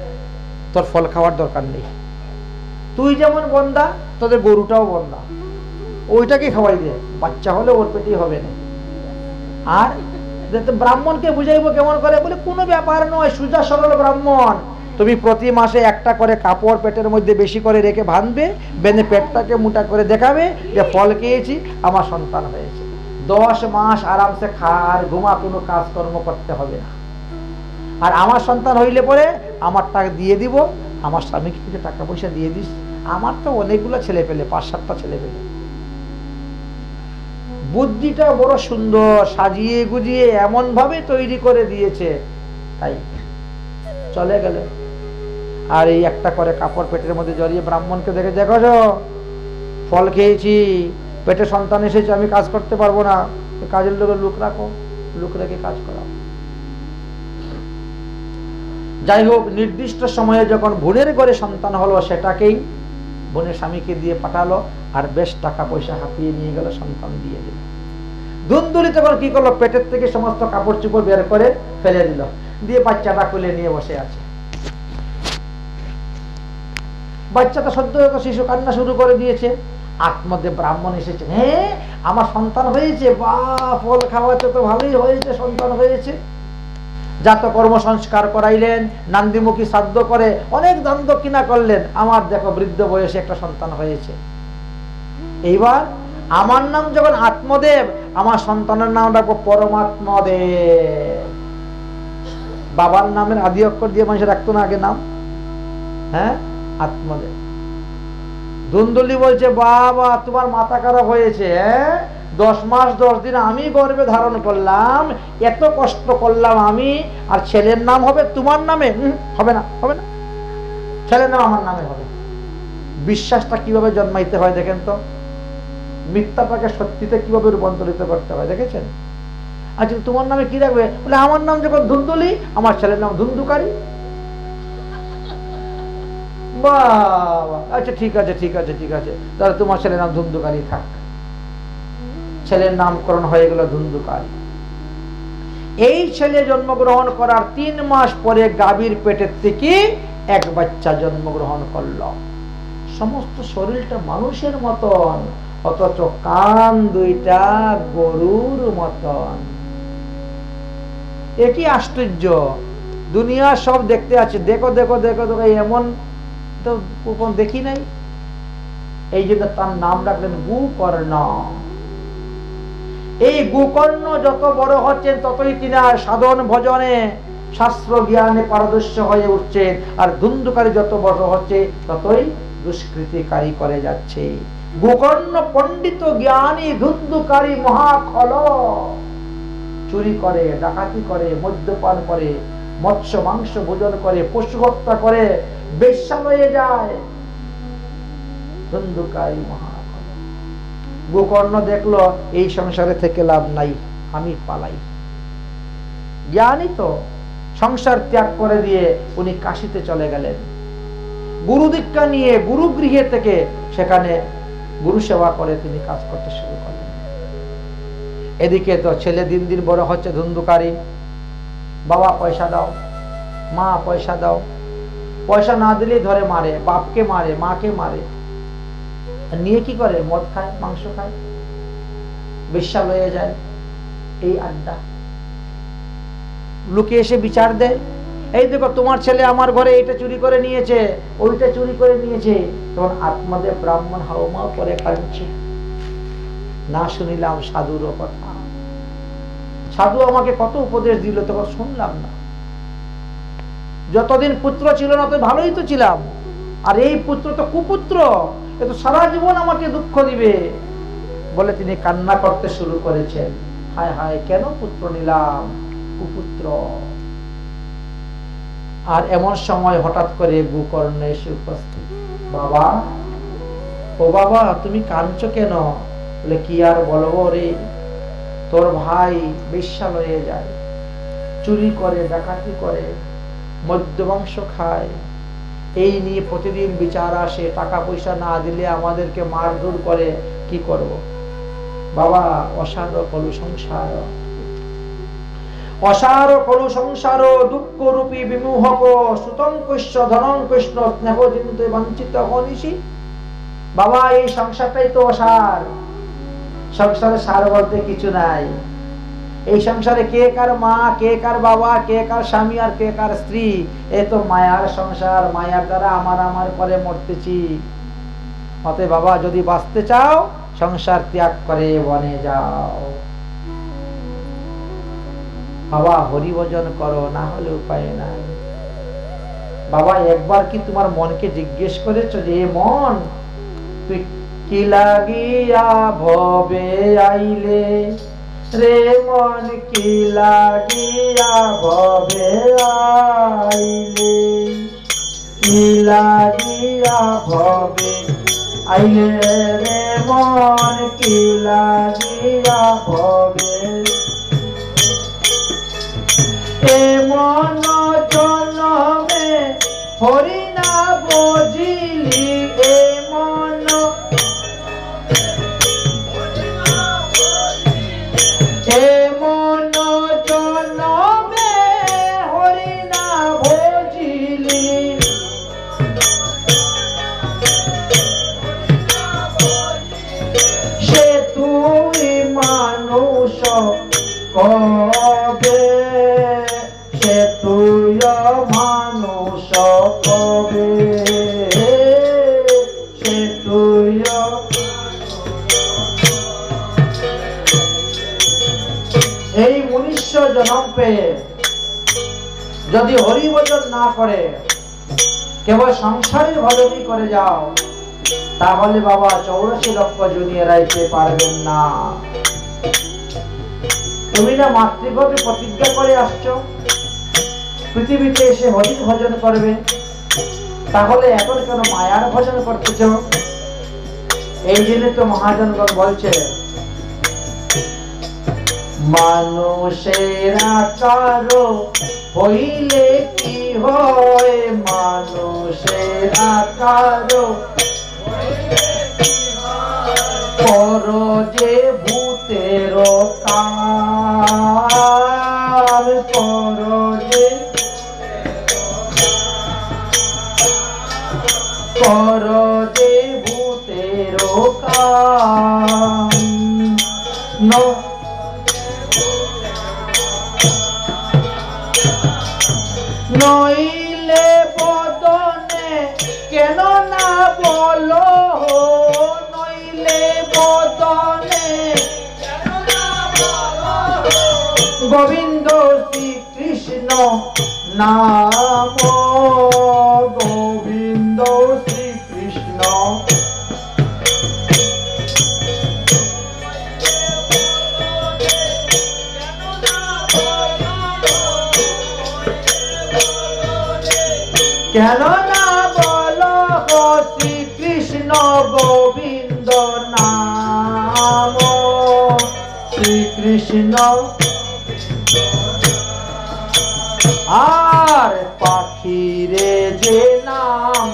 তোর ফল খাওয়ার দরকার নেই, তুই যেমন বন্দা তোদের গরুটাও বন্দা, ওইটাকে খাওয়াই দে, বাচ্চা হলে ওর পেটেই হবে না। আর ব্রাহ্মণকে বুঝাইবো কেমন করে? বলে কোনো ব্যাপার নয়, সোজা সরল ব্রাহ্মণ। তুমি প্রতি মাসে একটা করে কাপড় পেটের মধ্যে বেশি করে রেখে বাঁধবে, বেঁধে পেটটাকে মোটা করে দেখাবে যে ফল খেয়েছি, আমার সন্তান হয়েছে। 10 মাস আরামসে খা আর ঘুমা, কোনো কাজকর্ম করতে হবে না। আর আমার সন্তান হইলে পরে আমার টাকা দিয়ে দিব, আমার স্বামীকে কিছু টাকা পয়সা দিয়ে দিস। আমার তো অনেকগুলো ছেলে পেলে, 5-7টা ছেলে পেলে। বুদ্ধিটা বড় সুন্দর, সাজিয়ে গুজিয়ে এমন ভাবে তৈরি করে দিয়েছে, তাই চলে গেল। আর এই একটা করে কাপড় পেটের মধ্যে জড়িয়ে ব্রাহ্মণকে দেখে, দেখো ফল খেয়েছি, পেটে সন্তান এসেছে, আমি কাজ করতে পারবো না, কাজের লোকের লোক রাখো, লোক রেখে কাজ করাও। যাই হোক, নির্দিষ্ট সময়ে যখন বোনের ঘরে সন্তান হলো, সেটাকেই বোনের স্বামীকে দিয়ে পাঠালো, আর বেশ টাকা পয়সা হাতিয়ে নিয়ে গেল, সন্তান দিয়ে দিল। ধুন্দুলি তখন কি করলো, পেটের থেকে সমস্ত কাপড় চোপড় বের করে ফেলে দিল, দিয়ে বাচ্চাটা কোলে নিয়ে বসে আছে। বাচ্চাটা সদ্য শিশু কান্না শুরু করে দিয়েছে। আত্মদেব ব্রাহ্মণ এসেছে, হ্যাঁ আমার সন্তান হয়েছে, বা ফল খাওয়াতে তো ভালোই হয়েছে, সন্তান হয়েছে। জাত কর্ম সংস্কার করাইলেন, নান্দিমুখী শ্রাদ্ধ করে অনেক দান দক্ষিণা করলেন। আমার দেখো বৃদ্ধ বয়সে একটা সন্তান হয়েছে। এইবার আমার নাম যখন আত্মদেব, আমার সন্তানের নাম রাখবো পরমাত্মদেব। বাবার নামের আদি অক্ষর দিয়ে মানুষ রাখতো না আগে নাম, হ্যাঁ, আত্মদেব। ধুন্দুলি বলছে, বাবা তোমার মাথা খারাপ হয়েছে, 10 মাস 10 দিন আমি গর্ভে ধারণ করলাম, এত কষ্ট করলাম আমি, আর ছেলের নাম হবে তোমার নামে? হবে না, হবে না, ছেলের নাম আমার নামে হবে। বিশ্বাসটা কিভাবে জন্মাইতে হয় দেখেন তো, মিথ্যাটাকে সত্যিতে কিভাবে রূপান্তরিত করতে হয় দেখেছেন? আচ্ছা তোমার নামে কি রাখবে? বলে আমার নাম যখন ধুন্দুলি, আমার ছেলের নাম ধুন্দুকারী। বাবা, আচ্ছা ঠিক আছে ঠিক আছে ঠিক আছে, তাহলে তোমার ছেলের নাম ধুন্দুকারী থাক। ছেলের নামকরণ হয়ে গেল ধুন্দুকারী। এই ছেলে জন্মগ্রহণ করার 3 মাস পরে গাভীর পেটের থেকে এক বাচ্চা জন্মগ্রহণ করল। সমস্ত শরীরটা মানুষের মতন, অথচ কান দুইটা গরুর মতন। একই আশ্চর্য, দুনিয়া সব দেখতে আছে, দেখো দেখো দেখো দেখো, এমন তো কখন দেখি নাই। এই জন্য তার নাম রাখলেন গোকর্ণ। এই গোকর্ণ যত বড় হচ্ছেন, ততই তিনি সাধন ভজনে শাস্ত্র জ্ঞানে পারদর্শী হয়ে উঠছেন, আর ধুন্দুকারী যত বড় হচ্ছে ততই দুষ্কৃতিকারী করে যাচ্ছে। গোকর্ণ পণ্ডিত জ্ঞানী, ধুন্দুকারী মহাখল। চুরি করে, ডাকাতি করে, মদ্যপান করে, মৎস্য মাংস ভোজন করে, পশু হত্যা করে, বেশ্যালয়ে যায়, ধুন্দুকারী মহাখল। গোকর্ণ দেখলো এই সংসারে থেকে লাভ নাই, আমি পালাই। জ্ঞানী তো সংসার ত্যাগ করে দিয়ে উনি কাশীতে চলে গেলেন। গুরু দীক্ষা নিয়ে গুরুগৃহে থেকে সেখানে গুরু সেবা করে তিনি কাজ করতে শুরু করলেন। এদিকে তো ছেলে দিন দিন বড় হচ্ছে ধুন্দুকারী। বাবা পয়সা দাও, মা পয়সা দাও, পয়সা না দিলেই ধরে মারে, বাপকে মারে, মাকে মারে। নিয়ে কি করে? মদ খায়, মাংস খায়, বেশ্যা লয়ে যায়। এই আড্ডা। লোকে এসে বিচার দেয়, এই দেখো তোমার ছেলে আমার ঘরে এটা চুরি করে নিয়েছে, ওইটা চুরি করে নিয়েছে। তখন আত্মদেব ব্রাহ্মণ হাউমাউ করে কাঁদছে, না শুনিলাম সাধুর কথা। সাধু আমাকে কত উপদেশ দিল, তখন শুনলাম না। যতদিন পুত্র ছিল না তো ভালোই তো ছিলাম, আর এই পুত্র তো কুপুত্র, এ তো সারা জীবন আমাকে দুঃখ দিবে বলে তিনি কান্না করতে শুরু করেছেন। হায় হায়, কেন পুত্র নিলাম, কুপুত্র। আর এমন সময় হঠাৎ করে গোকর্ণ এসে উপস্থিত। বাবা, ও বাবা, তুমি কাঁদছো কেন? বলে কি আর বলবো রে, তোর ভাই বেশ্যালয়ে যায়, চুরি করে, ডাকাতি করে, মদ্যমাংস খায়, এই নিয়ে প্রতিদিন বিচার আসে, টাকা পয়সা না দিলে আমাদেরকে মারধর করে, কি করব বাবা? অসার কলু সংসার, অসার কলু সংসার দুঃখ রূপী বিমোহক সুতঙ্কস্য ধনঙ্কৃষ্ণ স্নেহ চিন্তে বঞ্চিত অনিশি। বাবা, এই সংসারটাই তো অসার। সংসারে সার বলতে কিছু নাই। এই সংসারে কে কার মা, কে কার বাবা, কে কার স্বামী আর কে কার স্ত্রী, এ তো মায়ার সংসার। মায়ার দ্বারা আমার করে মরতেছি। অতএব বাবা, যদি বাঁচতে চাও সংসার ত্যাগ করে বনে যাও। বাবা, হরি ভজন করো, না হলে উপায় নাই। বাবা, একবার কি তোমার মনকে জিজ্ঞেস করেছো যে মন, তুই কি লাগিয়া ভবে আইলে রে মন, কি লাগিয়া ভবে আইলে, কি লাগিয়া ভবে আইলে রে মন, কি লাগিয়া ভবে। এ মন জনমে হরি না বুঝিলি, এ মন, এ মন জনমে হরি না বুঝিলি, সে তুই মানুষ কবে, সে তুই মানুষ কবে, সে তুই। এই মনুষ্য জন্ম পেয়ে যদি হরি ভজন না করে, কেবল সংসারের ভজনই করে যাও, তাহলে বাবা 84 লক্ষ জনি এড়াইতে পারবেন না। তুমি না মাতৃগর্ভে প্রতিজ্ঞা করে আসছো পৃথিবীতে এসে হরির ভজন করবে, তাহলে এখন কেন মায়ার ভজন করতেছ? এই জন্য তো মহাজনগণ বলছে, মানুষের আকার হইলে কি হয়, মানুষের আকার পর যে ভূতের কার, পর যে, পর যে ভূতের কার। নইলে বদনে কেন না বলো, নইলে বদনে গোবিন্দ শ্রীকৃষ্ণ নাম, গোবিন্দ শ্রীকৃষ্ণ। কেন না বলো শ্রীকৃষ্ণ গোবিন্দ নাম, শ্রীকৃষ্ণ। আর পাখিরে যে নাম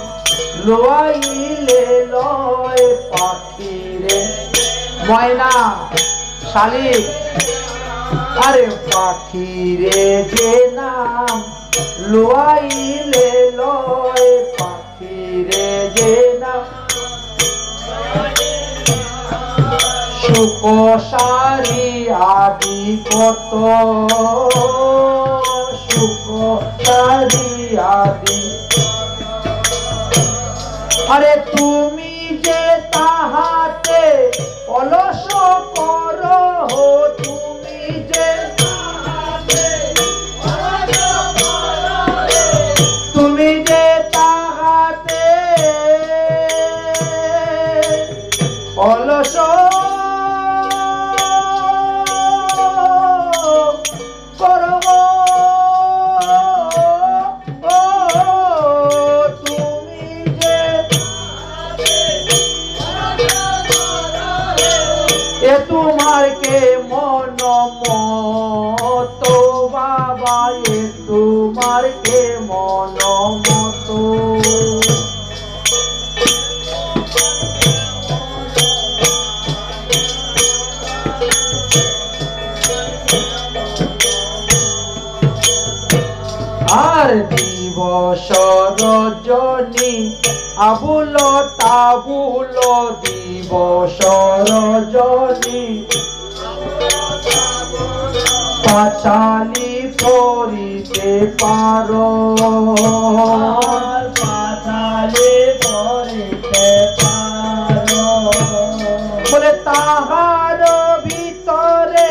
লোয়াইলে লয়, পাখিরে ময়না শালিক, আরে পাখিরে যে নাম লোয়াইলে লয়, পাখিরে যে নাম সুখ সারি আদি কত, সুখ সারি আদি। আরে তুমি যে তাহাতে অলস করো, তুমি যে তুমি যে তাহাতে তুমি যে এ তোমার কে মন মতো বাবা, এ তোমার কে মন মতো। আর দিবস রজনী আবুল তাবুল, দিবস রজনী পাঁচালি করিতে পারো, পাঁচালি করিতে পারো। বলে তাহার ভিতরে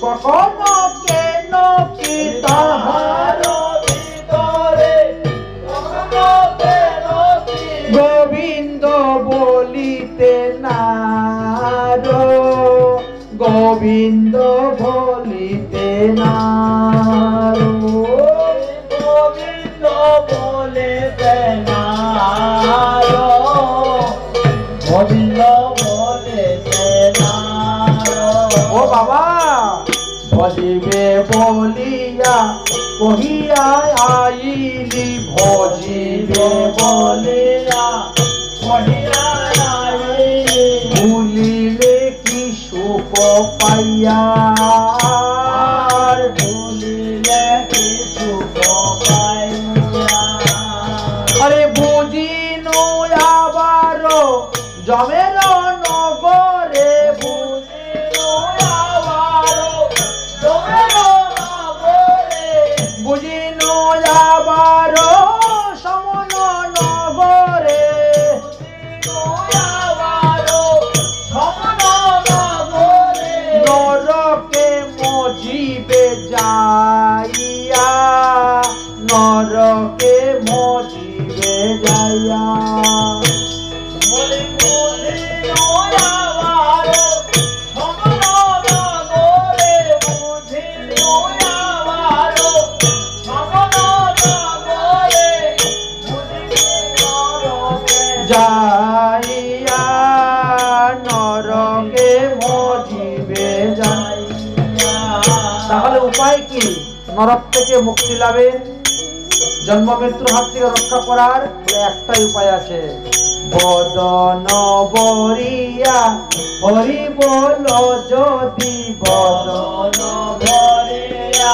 কখনো কেন কি, তাহার ভিতরে কখনো কেন কি গোবিন্দ বলিতে নারো, গোবিন্দ বলিতে নারো, গোবিন্দ বলিতে নারো, গোবিন্দ বলিতে নারো। ও বাবা, ভজিবে বলিয়া কহিয়া আইলি, ভজিবে বলিয়া কহিয়া আইলি, ভুলিলে কি সুখ পাইয়া, ভুলিলে কি সুখ পাইয়া। আরে বুঝিনো আবার জমের নগরে, বুঝিনো আবার জমের নগরে, বুঝিনো আবার সমন নগরে, নরকে মজিবে যাইয়া, নরকে মজিবে যাইয়া। যাইয়া নরকে মজিবে যাইয়া। তাহলে উপায় কি নরক থেকে মুক্তি লাভের, জন্ম মৃত্যুর হাত থেকে রক্ষা করার? একটাই উপায় আছে, বদন বরিয়া হরি বল যদি, বদন বরিয়া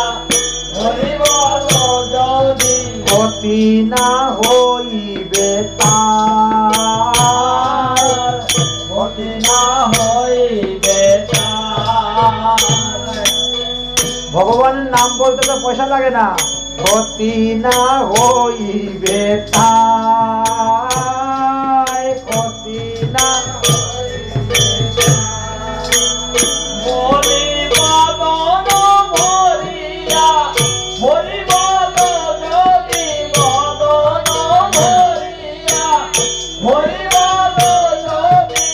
হরি বল যদি, গতি না হইবে তার, গতি না হইবে তার। ভগবানের নাম বলতে তো পয়সা লাগে না, গতি না হইবে তার, গতি না হরি বদন ভরিয়া হরি বল যদি, বদন ভরিয়া হরি বল যদি,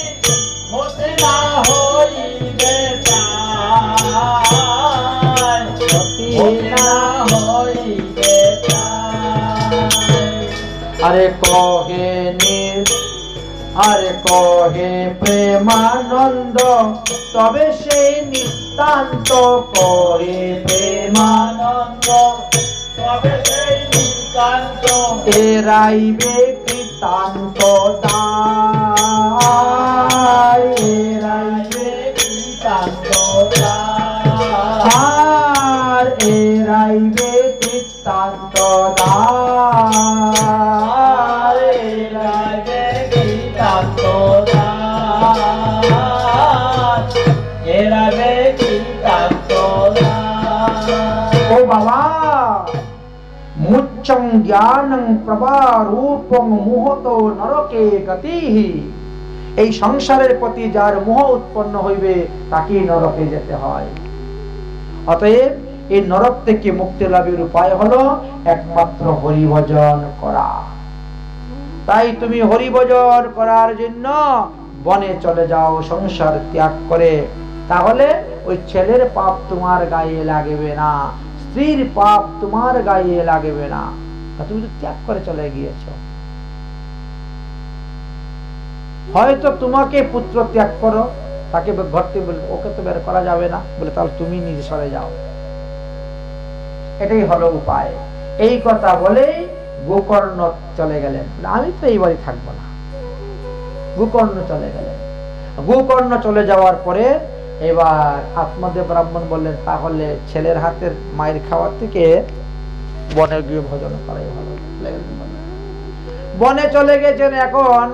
গতি না হইবে তার, গতি না হইবে তার। আরে কহে আরে কহে প্রেমানন্দ, তবে সেই নিতান্ত, কহে প্রেমানন্দ তবে সেই নিতান্ত, এরাইবে কৃতান্ত দায়, এরাইবে কৃতান্ত দায়, এরাইবে কৃতান্ত দায়, এরাইবে কৃতান্ত দায়, এরাইবে কৃতান্ত দায়। ও বাবা, মুচ্চং জ্ঞানং প্রবারূপং মুহতো নরকে গতিহি, এই সংসারের প্রতি যার মোহ উৎপন্ন হইবে তাকে নরকে যেতে হয়। অতএব এই নরক থেকে মুক্তি লাভের উপায় হলো একমাত্র হরিভজন করা। তাই তুমি হরিভজন করার জন্য বনে চলে যাও সংসার ত্যাগ করে, তাহলে ওই ছেলের পাপ তোমার গায়ে লাগবে না, স্ত্রীর পাপ তোমার গায়ে লাগবে না, তুমি তো ত্যাগ করে চলে গিয়েছো। হয়তো তোমাকে পুত্র ত্যাগ করো, তাকে ঘর থেকে বলে ওকে তো বের করা যাবে না, বলে তাহলে তুমি নিজে সরে যাও। এটাই হলো উপায়। এই কথা বলে গোকর্ণ চলে গেলেন, আমি তো এই বাড়ি থাকবো না। গোকর্ণ চলে গেলেন। গোকর্ণ চলে যাওয়ার পরে এবার আত্মদেব ব্রাহ্মণ বললেন, তাহলে ছেলের হাতের মায়ের খাওয়ার থেকে বনে গিয়ে ভোজন করাই ভালো। বনে চলে গেছেন। এখন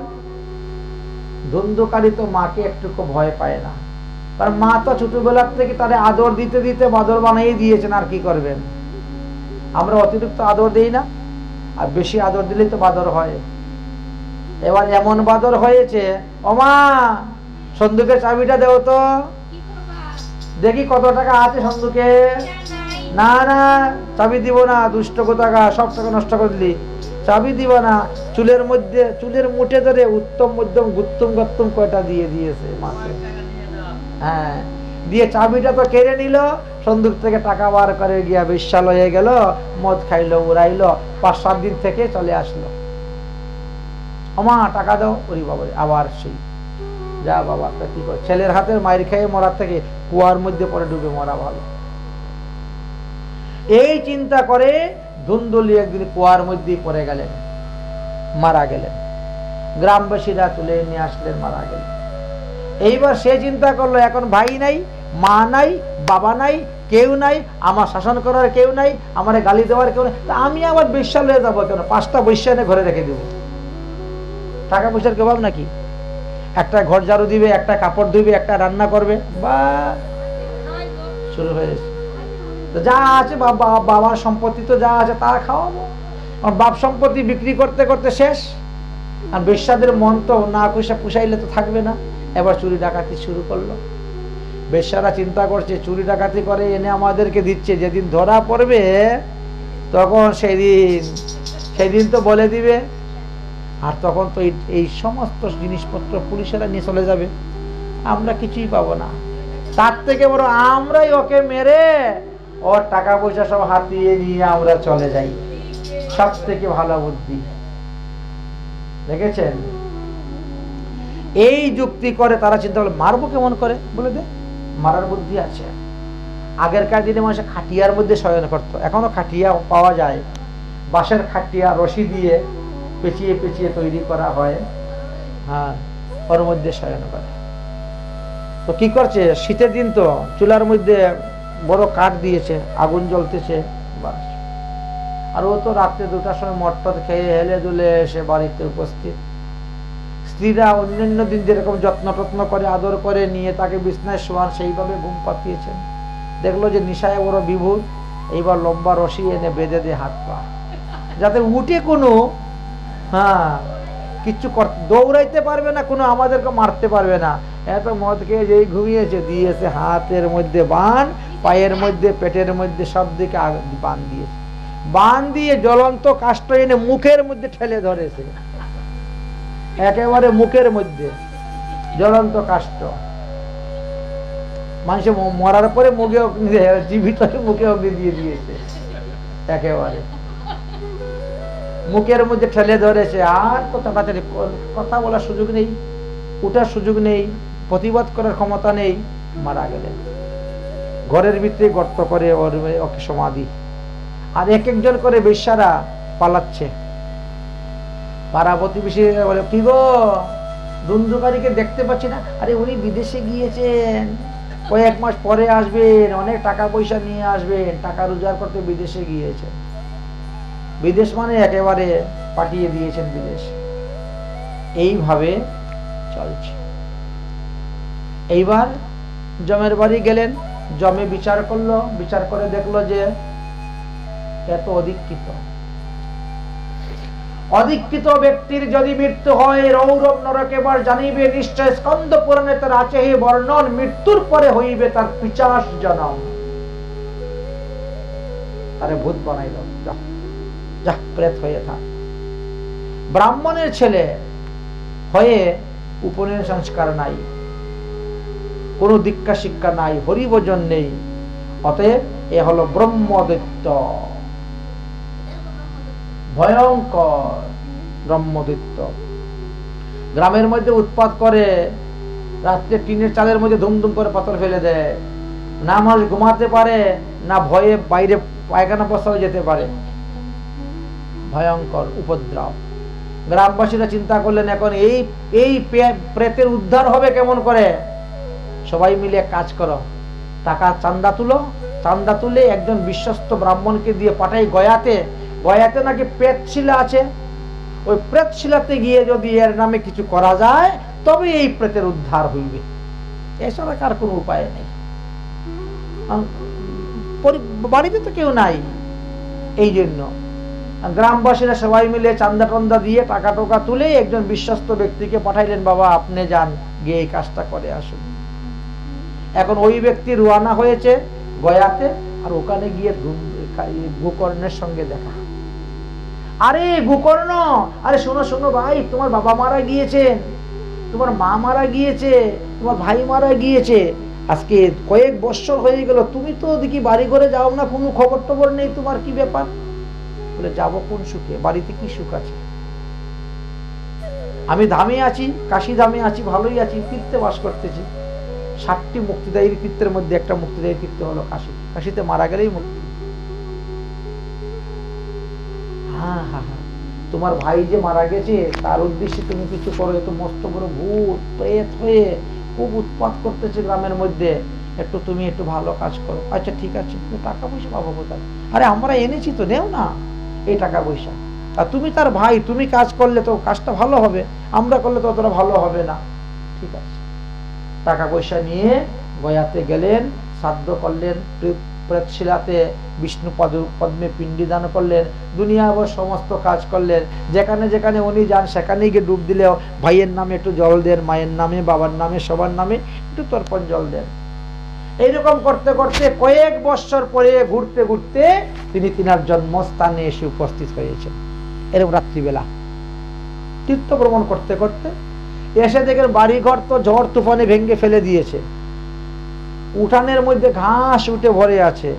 ধুন্ধুকারী তো মাকে একটুকু ভয় পায় না, তার মা তো ছোটবেলার থেকে তারে আদর দিতে দিতে বাদর বানিয়ে দিয়েছেন। আর কি করবেন, আমরা অতিরিক্ত আদর দেই না, আর বেশি আদর দিলেই তো বাদর হয়। এবার এমন বাদর হয়েছে, ওমা সন্দুকের চাবিটা দেও তো, দেখি কত টাকা আছে সন্দুকে। না না চাবি দিব না, দুষ্ট টাকা, সব টাকা নষ্ট করে দিলি, চাবি দিব না। চুলের মধ্যে চুলের মুঠে ধরে উত্তম মধ্যম গুত্তম গত্তম কয়টা দিয়ে দিয়েছে মাকে। হ্যাঁ, দিয়ে চাবিটা তো কেড়ে নিল, সন্দুক থেকে টাকা বার করে গিয়া বিশাল হয়ে গেল, মদ খাইলো, উড়াইলো। 5-7 দিন থেকে চলে আসলো, আমা টাকা দাও। ওরে বাবা, আবার সেই যা বাবা, কি করে ছেলের হাতের মায়ের খেয়ে মরার থেকে কুয়ার মধ্যে পরে ডুবে মরা ভালো। এই চিন্তা করে ধুন্দুলি একদিন কুয়ার মধ্যে পড়ে গেলেন, মারা গেলেন। গ্রামবাসীরা তুলে নিয়ে আসলেন, মারা গেলেন। এইবার সে চিন্তা করলো, এখন ভাই নাই, মা নাই, বাবা নাই, কেউ নাই, আমার শাসন করার কেউ নাই, আমার গালি দেওয়ার কেউ নাই, তা আমি আবার বেশ্যাল হয়ে যাবো কেন? 5টা বৈশ্যা এনে ঘরে রেখে দেবো। টাকা পয়সার কেবাব নাকি? একটা ঘর ঝাড়ু দিবে, একটা কাপড় ধুবে, একটা রান্না করবে, বা শুরু হয়েছে। যা আছে বাবার সম্পত্তি তো যা আছে তা খাওয়াবো। বাপ সম্পত্তি বিক্রি করতে করতে শেষ। আর বেশ্যাদের মন তো না পুষাইলে তো থাকবে না। এবার চুরি ডাকাতি শুরু করলো। বেশ্যারা চিন্তা করছে, চুরি ডাকাতি করে এনে আমাদেরকে দিচ্ছে, যেদিন ধরা পড়বে তখন সেদিন তো বলে দিবে। আর তখন তো এই সমস্ত জিনিসপত্র পুলিশেরা নিয়ে চলে যাবে, আমরা কিছুই পাবো না। তার থেকে বড় আমরাই ওকে মেরে ওর টাকা পয়সা সব হাতিয়ে নিয়ে আমরা চলে যাই। সব থেকে ভালো বুদ্ধি। দেখেছেন, এই যুক্তি করে তারা চিন্তা করলো মারবো কেমন করে, বলে দে মারার বুদ্ধি আছে। আগেরকার দিনে মানুষ খাটিয়ার মধ্যে শয়ন করতো, এখনো খাটিয়া পাওয়া যায়, বাঁশের খাটিয়া রশি দিয়ে পেঁচিয়ে পেঁচিয়ে তৈরি করা হয়। হ্যাঁ, ওর মধ্যে শয়ন করে। তো কি করছে, শীতের দিন তো চুলার মধ্যে বড় কাঠ দিয়েছে, আগুন জ্বলতেছে, বাস। আর ও তো রাত্রে 2টার সময় মটটদ খেয়ে হেলে দুলে এসে বাড়িতে উপস্থিত। স্ত্রীরা অন্যান্য দিন যেরকম যত্ন টত্ন করে আদর করে নিয়ে তাকে বিছনায় শোয়ান, সেইভাবে ঘুম পাতিয়েছেন। দেখলো যে নিশায় বড় বিভোর, এইবার লম্বা রশি এনে বেঁধে দিয়ে হাত পা, যাতে উঠে কোনো কিচ্ছু দৌড়াইতে পারবে না, কোনো আমাদেরকে মারতে পারবে না। এত মদ খেয়ে যেই ঘুমিয়েছে, দিয়েছে হাতের মধ্যে বান, পায়ের মধ্যে, পেটের মধ্যে, সব দিকে বান দিয়েছে। বান দিয়ে জ্বলন্ত কাষ্ঠ এনে মুখের মধ্যে ঠেলে ধরেছে, একেবারে মুখের মধ্যে জ্বলন্ত কাষ্ঠ। মানুষ মরার পরে মুখে অগ্নি, জীবিত মুখে অগ্নি দিয়ে দিয়েছে, একেবারে মুখের মধ্যে ঠেলে ধরেছে। আর কথা বলার সুযোগ নেই, উঠার সুযোগ নেই, প্রতিবাদ করার ক্ষমতা নেই, মারা গেলেন। ঘরের ভিতরে গর্ত করে ওকে সমাধি। আর এক একজন করে বেশ্যারা পালাচ্ছে। পাড়া প্রতিবেশী বলে, কি গো ধুন্ধুকারীকে দেখতে পাচ্ছি না? আরে উনি বিদেশে গিয়েছেন, কয়েক মাস পরে আসবেন, অনেক টাকা পয়সা নিয়ে আসবেন, টাকা রোজগার করতে বিদেশে গিয়েছেন। বিদেশ মানে একেবারে পাঠিয়ে দিয়েছেন বিদেশ। এইভাবে চলছে। এইবার জমের বাড়ি গেলেন, জমে বিচার করলো, বিচার করে দেখলো যে এত অধিকৃত ব্যক্তির যদি মৃত্যু হয়, রৌরব নরক এবার জানিবে নিশ্চয়। স্কন্দ পুরাণে তার আছে হে বর্ণন, মৃত্যুর পরে হইবে তার 50 জনম। তারে ভূত বানাইল, যা প্রেত হয়ে থাক। ব্রাহ্মণের ছেলে হয়ে উপনয়ন সংস্কার নাই, কোনো দীক্ষা শিক্ষা নাই, হরিভজন নেই, অতএব এ হলো ব্রহ্মদৈত্য, ভয়ঙ্কর ব্রহ্মদৈত্য। গ্রামের মধ্যে উৎপাত করে, রাত্রে টিনের চালের মধ্যে ধুমধুম করে পাথর ফেলে দেয়, না মানুষ ঘুমাতে পারে, না ভয়ে বাইরে পায়খানা প্রস্রাব যেতে পারে। ভয়ঙ্কর উপদ্রব। গ্রামবাসীরা চিন্তা করলেন, এখন এই প্রেতের উদ্ধার হবে কেমন করে? সবাই মিলে কাজ করো, টাকা চান্দা তুলো, চান্দা তুলে একজন বিশ্বস্ত ব্রাহ্মণকে দিয়ে পাঠাই গয়াতে। গয়াতে নাকি প্রেতশিলা আছে, ওই প্রেতশিলাতে গিয়ে যদি এর নামে কিছু করা যায় তবে এই প্রেতের উদ্ধার হইবে। এছাড়া কার কোনো উপায় নেই, বাড়িতে তো কেউ নাই। এই জন্য গ্রামবাসীরা সবাই মিলে চান্দা টান্দা দিয়ে টাকা টোকা তুলে একজন বিশ্বস্ত ব্যক্তিকে পাঠাইলেন, বাবা আপনি যান, গিয়ে এই কাজটা করে আসুন। এখন ওই ব্যক্তি রওনা হয়েছে গয়াতে, আর ওখানে গিয়ে গোকর্ণের সঙ্গে দেখা। আরে গোকর্ণ, আরে শোনো শোনো ভাই, তোমার বাবা মারা গিয়েছেন, তোমার মা মারা গিয়েছে, তোমার ভাই মারা গিয়েছে, আজকে কয়েক বছর হয়ে গেল, তুমি তো দেখি বাড়ি ঘরে যাও না, কোনো খবর টবর নেই, তোমার কি ব্যাপার? বলে যাবো কোন সুখে, বাড়িতে কি সুখ আছে? আমি ধামে আছি, কাশি ধামে আছি, ভালোই আছি, তীর্থে বাস করতেছি। 7টি মুক্তিদায়ী তীর্থের মধ্যে একটা মুক্তিদায়ী তীর্থ হলো কাশী। কাশীতে মারা গেলেই মুক্তি। হ্যাঁ হ্যাঁ হ্যাঁ, তোমার ভাই যে মারা গেছে তার উদ্দেশ্যে তুমি কিছু করো, এত মস্ত বড় ভূত প্রেত হয়ে খুব উৎপাত করতেছে গ্রামের মধ্যে, একটু তুমি একটু ভালো কাজ করো। আচ্ছা ঠিক আছে, টাকা পয়সা পাবো কোথায়? আরে আমরা এনেছি তো, নেও না এই টাকা পয়সা। আর তুমি তার ভাই, তুমি কাজ করলে তো কাজটা ভালো হবে, আমরা করলে তো অতটা ভালো হবে না। ঠিক আছে, টাকা পয়সা নিয়ে গয়াতে গেলেন, শ্রাদ্ধ করলেন, প্রেতশিলাতে বিষ্ণু পদ্মে পিণ্ডি দান করলেন, দুনিয়াভর সমস্ত কাজ করলেন। যেখানে যেখানে উনি যান সেখানেই গিয়ে ডুব দিলেও ভাইয়ের নামে একটু জল দেন, মায়ের নামে, বাবার নামে, সবার নামে একটু তর্পণ জল দেন। এইরকম করতে করতে কয়েক বছর পরে ঘুরতে ঘুরতে তিনি তিনার জন্মস্থানে এসে উপস্থিত হয়েছেন। এরকম রাত্রিবেলা তীর্থ ভ্রমণ করতে করতে এসে দেখেন বাড়িঘর তো ঝড় তুফানে ভেঙে ফেলে দিয়েছে, উঠানের মধ্যে ঘাস উঠে ভরে আছে।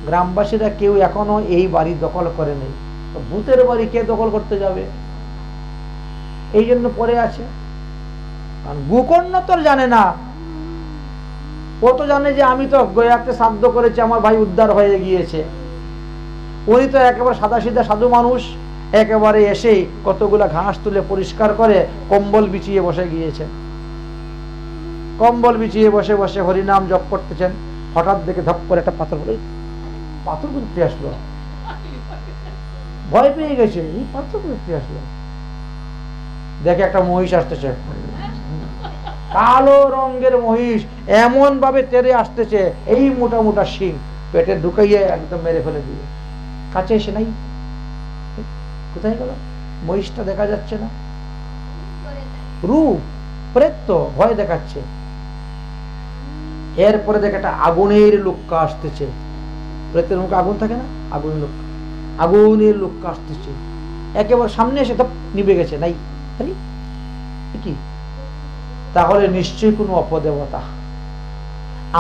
গ্রামবাসীরা কেউ এখনো এই বাড়ি দখল করে নেই, ভূতের বাড়ি কে দখল করতে যাবে? এই জন্য পড়ে আছে। কারণ গোকর্ণ তো জানে না, ও তো জানে যে আমি তো গয়াতে শ্রাদ্ধ করেছি, আমার ভাই উদ্ধার হয়ে গিয়েছে। উনি তো একেবারে সাদাসিধা সাধু মানুষ, একেবারে এসেই কতগুলা ঘাস তুলে পরিষ্কার করে কম্বল বিছিয়ে বসে গিয়েছেন। কম্বল বিছিয়ে বসে বসে হরিনাম জপ করতেছেন। হঠাৎ দেখে ধপ করে একটা পাথর, বলে পাথর করতে আসলো, ভয় পেয়ে গেছে, এই পাথর করতে আসলো। দেখে একটা মহিষ আসতেছে, কালো রঙের মহিষ, এমন ভাবে তেরে আসতেছে, এই মোটা মোটা শিং পেটে ঢুকাইয়ে একদম মেরে ফেলে দিয়ে। কাছে এসে নাই, কোথায় গেল মহিষটা? দেখা যাচ্ছে না, রূপ প্রেত তো, ভয় দেখাচ্ছে। এরপরে দেখে একটা আগুনের লোক্কা আসতেছে, প্রেতের মুখে আগুন থাকে না, আগুনের লোক্কা, আগুনের লোক্কা আসতেছে, একেবারে সামনে এসে তো নিভে গেছে, নাই কি? তাহলে নিশ্চয়ই কোনো অপদেবতা।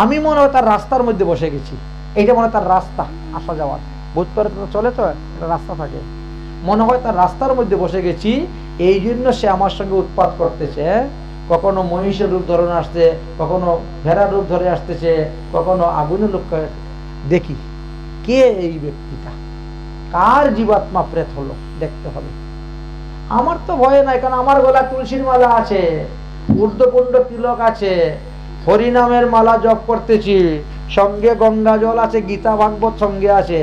আমি মনে হয় তার রাস্তার মধ্যে বসে গেছি, এইটা মনে হয় তার রাস্তা আসা যাওয়ার, ভূত প্রেত চলে তো একটা রাস্তা থাকে, মনে হয় তার রাস্তার মধ্যে বসে গেছি, এই জন্য সে আমার সঙ্গে উৎপাত করতেছে। কখনো মহিষের রূপ ধরে আসছে, কখনো ভেড়ার রূপ ধরে আসতেছে, কখনো আগুনের লোক। দেখি কে এই ব্যক্তিটা, কার জীবাত্মা প্রেত হলো, দেখতে হবে। আমার তো ভয় নাই, কারণ আমার গলায় তুলসীর মালা আছে, ঊর্ধ্বপুণ্ড তিলক আছে, হরিনামের মালা জপ করতেছি, সঙ্গে গঙ্গা জল আছে, গীতা ভাগবত সঙ্গে আছে।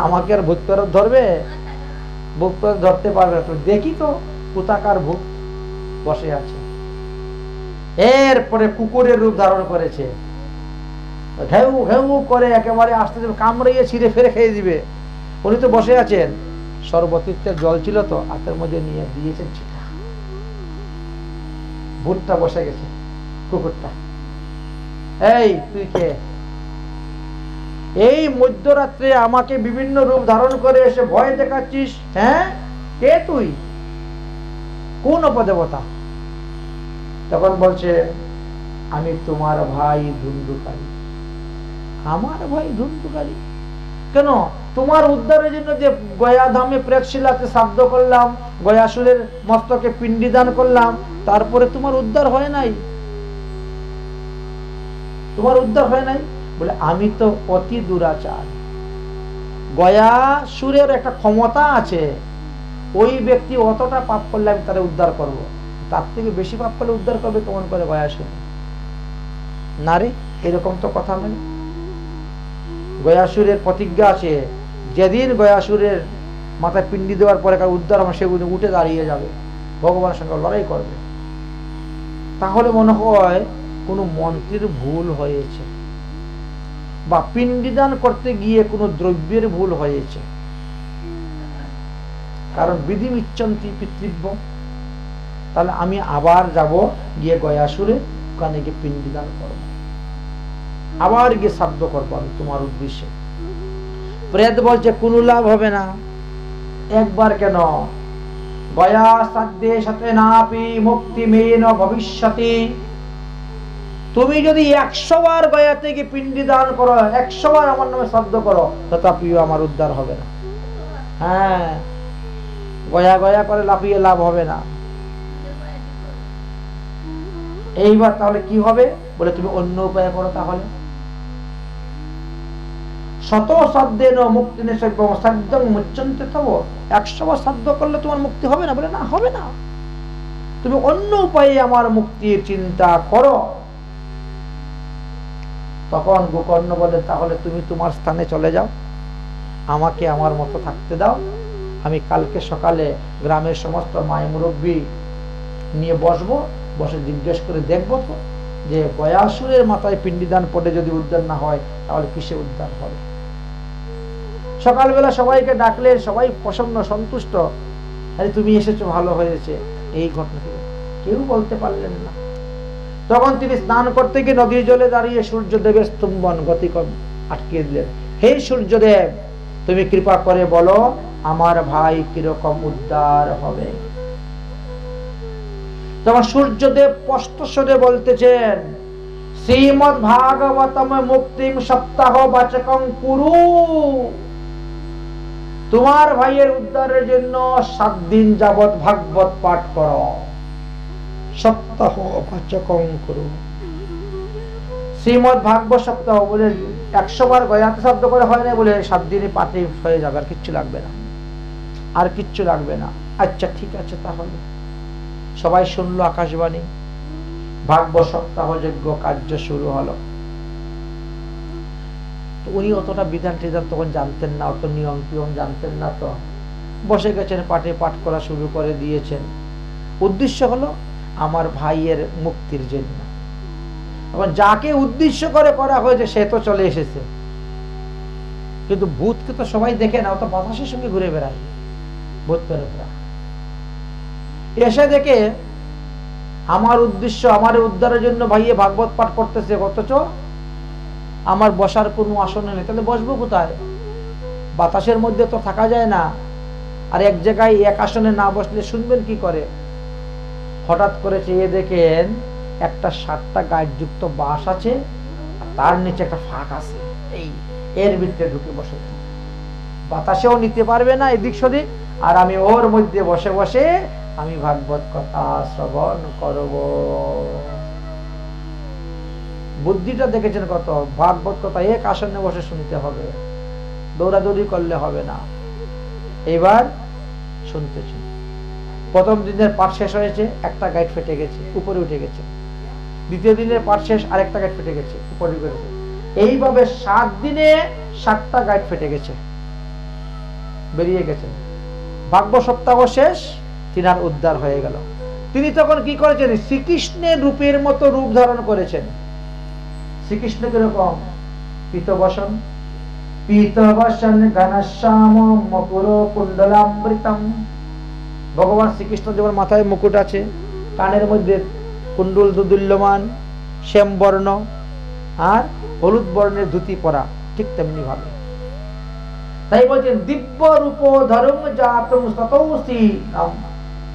আমাকে আর ভূত প্রেত ধরবে? ভূত প্রেত ধরতে পারবে? দেখি তো কোথাকার ভূত বসে আছে। এরপরে কুকুরের রূপ ধারণ করেছে, ঘেউ ঘেউ করে একেবারে আসতে কামড়িয়ে ছিঁড়ে ফেরে খেয়ে দিবে। উনি তো বসে আছেন, সর্বতীর্থের জল ছিল তো হাতের মধ্যে নিয়ে দিয়েছেন ছিটা, ভূতটা বসে গেছে। কুকুরটা, এই তুই কে? এই মধ্যরাত্রে আমাকে বিভিন্ন রূপ ধারণ করে এসে ভয় দেখাচ্ছিস? হ্যাঁ, কে তুই? কোন অপদেবতা? তখন বলছে, আমি তোমার ভাই ধুন্ধুকারী, আমার ভাই ধুন্দুকারী। কেন? তোমার উদ্ধারের জন্য যে গয়া ধামে প্রেতশিলাতে শ্রাদ্ধ করলাম, গয়াসুরের মস্তকে পিণ্ডি দান করলাম, তারপরে তোমার উদ্ধার হয় নাই? তোমার উদ্ধার হয় নাই বলে আমি তো অতি দুরাচার। গয়াসুরের একটা ক্ষমতা আছে, ওই ব্যক্তি অতটা পাপ করলে আমি তারা উদ্ধার করব, তার থেকে বেশি পাপ করলে উদ্ধার করবে কেমন করে গয়াসুর? না রে, এরকম তো কথা নয়। গয়াসুরের প্রতিজ্ঞা আছে, যেদিন গয়াসুরের মাথায় পিণ্ডি দেওয়ার পরে উদ্ধার হবে, সেগুলো উঠে দাঁড়িয়ে যাবে, ভগবানের সঙ্গে লড়াই করবে। তাহলে মনে হয় কোনো মন্ত্রের ভুল হয়েছে, বা পিণ্ডিদান করতে গিয়ে কোনো দ্রব্যের ভুল হয়েছে। কারণ বিধি মিচ্ছন্তি পিতৃব্য। তাহলে আমি আবার যাব, গিয়ে গয়াসুরে ওখানে গিয়ে পিণ্ডিদান করব, আবার গিয়ে শ্রাদ্ধ করবো আমি তোমার উদ্দেশ্যে। প্রেত বলছে কোনো লাভ হবে না। একবার কেন, গয়া শ্রাদ্ধে সাথে নাপি মুক্তি মেন ভবিষ্যতি। তুমি যদি 100 বার গয়া থেকে পিণ্ডি দান করো, 100 বার আমার নামে শ্রাদ্ধ করো, তথাপিও আমার উদ্ধার হবে না। হ্যাঁ, গয়া গয়া করে লাফিয়ে লাভ হবে না। এইবার তাহলে কি হবে বলে, তুমি অন্য উপায় করো। তাহলে শত শ্রাদ্ধেন মুক্তিনে শ্রাদ্ধং মুচ্যন্তে তব, 100 বার শ্রাদ্ধ করলে তোমার মুক্তি হবে না? বলে না, হবে না। তুমি অন্য উপায়ে আমার মুক্তির চিন্তা করো। তখন গোকর্ণ বলে, তাহলে তুমি তোমার স্থানে চলে যাও, আমাকে আমার মতো থাকতে দাও। আমি কালকে সকালে গ্রামের সমস্ত মায় মুরব্বী নিয়ে বসবো, বসে জিজ্ঞেস করে দেখবো তো যে গয়াসুরের মাথায় পিণ্ডিদান পড়ে যদি উদ্ধার না হয়, তাহলে কিসে উদ্ধার হবে। সকালবেলা সবাইকে ডাকলেন, সবাই প্রসন্ন সন্তুষ্ট, আরে তুমি এসেছো, ভালো হয়েছে। এই ঘটনা কেউ বলতে পারলেন না। তখন তিনি স্নান করতে গিয়ে নদীর জলে দাঁড়িয়ে সূর্যদেবের স্তম্ভন গতি আটকে দিলেন। হে সূর্যদেব, তুমি কৃপা করে বলো আমার ভাই কিরকম উদ্ধার হবে। তখন সূর্যদেব স্পষ্ট স্বরে বলতেছেন, শ্রীমদ্ ভাগবতম মুক্তিম সপ্তাহ বাচকং কুরু। তোমার ভাইয়ের উদ্ধারের জন্য 7 দিন যাবৎ ভাগবত পাঠ করো। সপ্তাহ বাচকং কুরু, শ্রীমদ্ ভাগবত সপ্তাহ বলে 100 বার গয়াতে শব্দ করে হয় না বলে 7 দিনে পাঠে হয়ে যাবে, আর কিচ্ছু লাগবে না, আর কিচ্ছু লাগবে না। আচ্ছা ঠিক আছে, তাহলে সবাই শুনলো আকাশবাণী, ভাগবত সপ্তাহ যজ্ঞ কার্য শুরু হলো। তো উনি অতটা বিধান টিধান তখন জানতেন না, অত নিয়ম টিয়ম জানতেন না, তো বসে গেছেন, পাঠে পাঠ করা শুরু করে দিয়েছেন। উদ্দেশ্য হলো আমার ভাইয়ের মুক্তির জন্য। এখন যাকে উদ্দেশ্য করে করা হয়েছে সে তো চলে এসেছে, কিন্তু ভূতকে তো সবাই দেখে না, ও তো বাতাসের সঙ্গে ঘুরে বেড়ায়। ভূত প্রেতরা এসে দেখে আমার উদ্দেশ্য, আমার উদ্ধারের জন্য ভাইয়ে ভাগবত পাঠ করতেছে, অথচ আমার বসার কোনো আসন নেই। তাহলে বসবো কোথায়? বাতাসের মধ্যে তো থাকা যায় না, আর এক জায়গায় এক আসনে না বসলে শুনবেন কি করে? হঠাৎ করে চেয়ে দেখেন একটা 7টা গাছ যুক্ত বাঁশ আছে, তার নিচে একটা ফাঁক আছে, এর ভিতরে ঢুকে বসে, বাতাসেও নিতে পারবে না এদিক সেদিক, আর আমি ওর মধ্যে বসে বসে আমি ভাগবত কথা শ্রবণ করব। বুদ্ধিটা দেখেছেন কত? ভাগবত কথা এক আসনে বসে শুনতে হবে, দৌড়াদৌড়ি করলে হবে না। এবার শুনতেছেন, প্রথম দিনের পাঠ শেষ হয়েছে, একটা গাইড ফেটে গেছে, উপরে উঠে গেছে। দ্বিতীয় দিনের পাঠ শেষ, আরেকটা গাইড ফেটে গেছে, উপরে উঠে গেছে। এইভাবে 7 দিনে 7টা গাইড ফেটে গেছে, বেরিয়ে গেছেন। ভাগবত সপ্তাহ শেষ, তিনার উদ্ধার হয়ে গেল। তিনি তখন কি করেছেন? শ্রীকৃষ্ণের রূপের মতো রূপ ধারণ করেছেন। শ্রীকৃষ্ণ কিরকম? পীতবসন, পীতবসন ঘনশ্যাম মকুর কুণ্ডলামৃতম। ভগবান শ্রীকৃষ্ণ যেমন মাথায় মুকুট আছে, কানের মধ্যে কুণ্ডল দুদুল্যমান, শ্যাম বর্ণ আর হলুদ বর্ণের ধুতি পরা, ঠিক তেমনি ভাবে। তাই বলছেন দিব্য রূপ ধর্ম জাতং সতৌসি নাম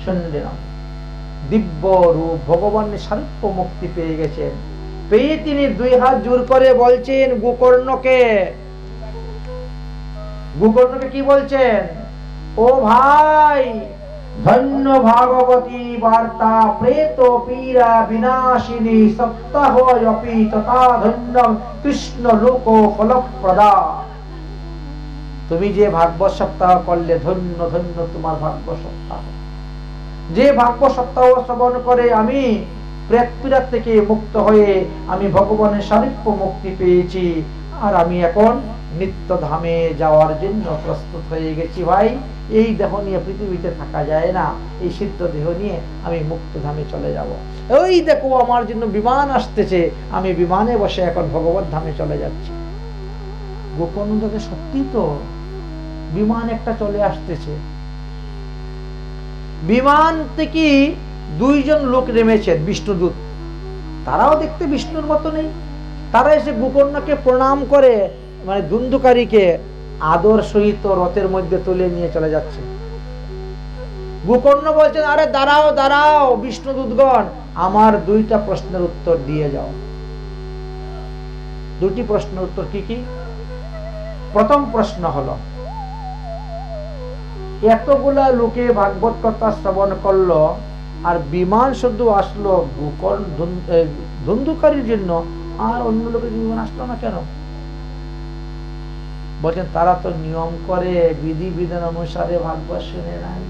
সুন্দরম। দিব্য রূপ, ভগবানের সারূপ্য মুক্তি পেয়ে গেছেন, পেয়ে তিনি দুই হাত জোর করে বলছেন গোকর্ণকে কি বলছেন? ও ভাই, ধন্য ভাগবতী বার্তা প্রেত পীড়া বিনাশিনী সপ্তাহয়পি তথা ধন্য কৃষ্ণ লোক ফলপ্রদা। তুমি যে ভাগবত সপ্তাহ করলে ধন্য ধন্য তোমার ভাগবত সপ্তাহ। যে ভাগবত সপ্তাহ শ্রবণ করে আমি প্রেতপীড়া থেকে মুক্ত হয়ে আমি ভগবানের সারূপ্য মুক্তি পেয়েছি, আর আমি এখন নিত্য ধামে যাওয়ার জন্য প্রস্তুত হয়ে গেছি। ভাই, এই দেহ নিয়ে পৃথিবীতে থাকা যায় না, এই সিদ্ধ দেহ নিয়ে আমি মুক্ত ধামে চলে যাব। ওই দেখো আমার জন্য বিমান আসতেছে, আমি বিমানে বসে এখন ভগবত ধামে চলে যাচ্ছি। গোকর্ণ দেখে সত্যি তো বিমান একটা চলে আসতেছে। বিমান থেকে দুইজন লোক নেমেছেন, বিষ্ণুদূত। তারাও দেখতে বিষ্ণুর মতো নেই। তারা এসে গোকর্ণকে প্রণাম করে, মানে ধুন্ধুকারীকে আদর সহিত রথের মধ্যে তুলে নিয়ে চলে যাচ্ছে। গোকর্ণ বলছেন, আরে দাঁড়াও দাঁড়াও বিষ্ণুদূতগণ, আমার দুইটা প্রশ্নের উত্তর দিয়ে যাও। দুটি প্রশ্নের উত্তর কি কি? প্রথম প্রশ্ন হলো, এতগুলা লোকে ভাগবত কথা শ্রবণ করলো, আর বিমান শুধু আসলো গোকর্ণ ধুন্ধুকারীর জন্য, আর অন্য লোকের বিমান আসলো না কেন? বলছেন, তারা তো নিয়ম করে বিধি বিধান অনুসারে ভাগবত শুনে নাই।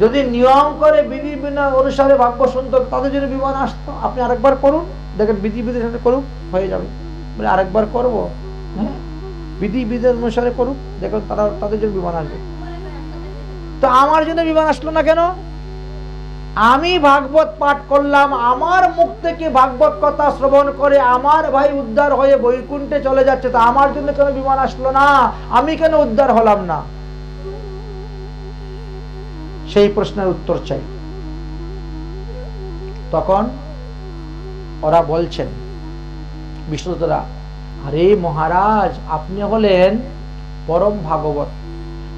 যদি নিয়ম করে বিধি বিধান অনুসারে ভাগবত শুনতো, তাদের জন্য বিমান আসতো। আপনি আরেকবার করুন, দেখেন বিধি বিধান করুক, হয়ে যাবে। বলে আরেকবার করবো, হ্যাঁ বিধি বিধান অনুসারে করুক, দেখুন তাদের জন্য বিমান আসবে। তো আমার জন্য বিমান আসলো না কেন? আমি ভাগবত পাঠ করলাম, আমার মুখ থেকে ভাগবত কথা শ্রবণ করে আমার ভাই উদ্ধার হয়ে বৈকুণ্ঠে চলে যাচ্ছে, তা আমার জন্য কেন বিমান আসলো না? আমি কেন উদ্ধার হলাম না? সেই প্রশ্নের উত্তর চাই। তখন ওরা বলছেন, বিষ্ণুদূতরা, আরে মহারাজ, আপনি হলেন পরম ভাগবত,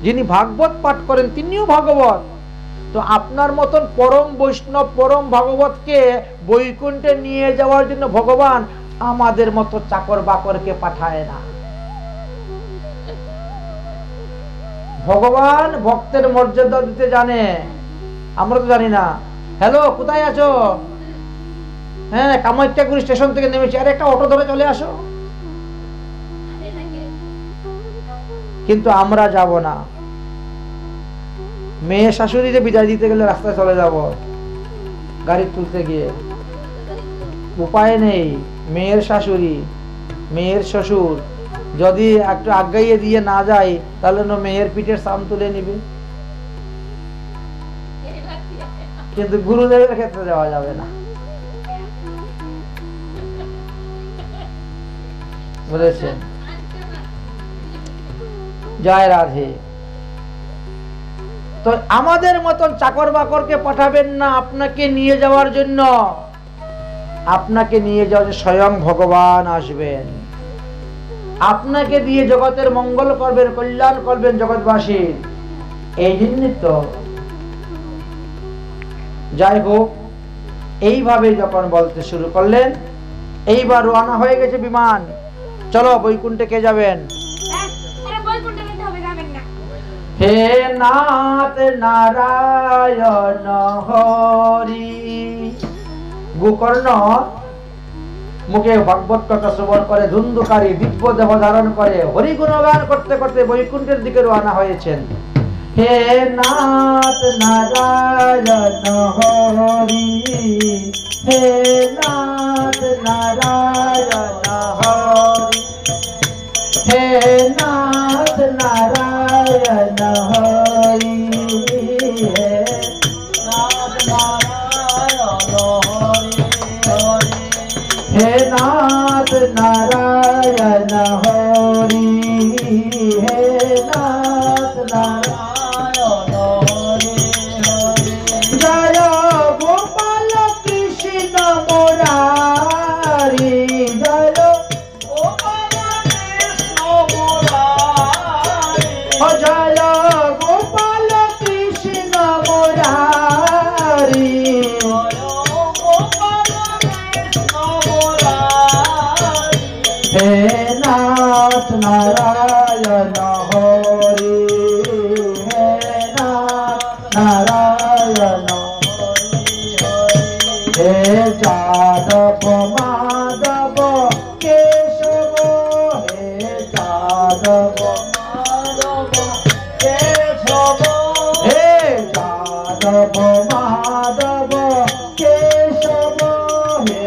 যিনি ভাগবত পাঠ করেন তিনিও ভাগবত। তো আপনার মতন পরম বৈষ্ণব পরম ভাগবতকে বৈকুণ্ঠে নিয়ে যাওয়ার জন্য ভগবান আমাদের মতো চাকর বাকরকে পাঠায় না। ভগবান ভক্তের মর্যাদা দিতে জানে, আমরা তো জানি না। হ্যালো, কোথায় আছো? হ্যাঁ, কামাখ্যাগুড়ি স্টেশন থেকে নেমেছি, আরে একটা অটো ধরে চলে আসো। কিন্তু আমরা যাব না। মেয়ে শাশুড়িকে বিদায় দিতে গেলে রাস্তায় চলে যাব, গাড়ি তুলতে গিয়ে উপায় নেই। মেয়ের শাশুড়ি মেয়ের শ্বশুর যদি একটু আগাইয়ে দিয়ে না যায়, তাহলে মেয়ের পিঠের সাম তুলে নিবে। কিন্তু গুরুদেবের ক্ষেত্রে যাওয়া যাবে না, বলেছেন। জয় রাধে। তো আমাদের মতন চাকর বাকরকে পাঠাবেন না আপনাকে নিয়ে যাওয়ার জন্য। আপনাকে নিয়ে যাওয়ার স্বয়ং ভগবান আসবেন, আপনাকে দিয়ে জগতের মঙ্গল করবেন, কল্যাণ করবেন জগৎবাসীর। এই জন্য তো যাই হোক, এইভাবে যখন বলতে শুরু করলেন, এইবার রওনা হয়ে গেছে বিমান। চলো বৈকুণ্ঠে কে যাবেন? হে নাথ নারায়ণ হরি। গোকর্ণ মুখে ভাগবত কথা শ্রবণ করে ধুন্ধুকারী দিব্য দেহ ধারণ করে হরি গুণগান করতে করতে বৈকুণ্ঠের দিকে রওনা হয়েছেন। হে নাথ নারায়ণ হরি, হে নাথ নারায়ণ হরি, হে নাথ নারায়ণ হরি, হে নাথ নারায়ণ হরি, হে নাথ নারায়ণ হরি, হে নাথ নারায়ণ হরি। জয় গোপাল কৃষ্ণ মুরারি, জয় গোপাল কৃষ্ণ মুরারি, জয় গোপাল কৃষ্ণ মুরারি, জয় গোপাল नाथ नारायण हरि हे नाथ नारायण हे जादव माधव केशव हे जादव माधव केशव हे जादव माधव केशव हे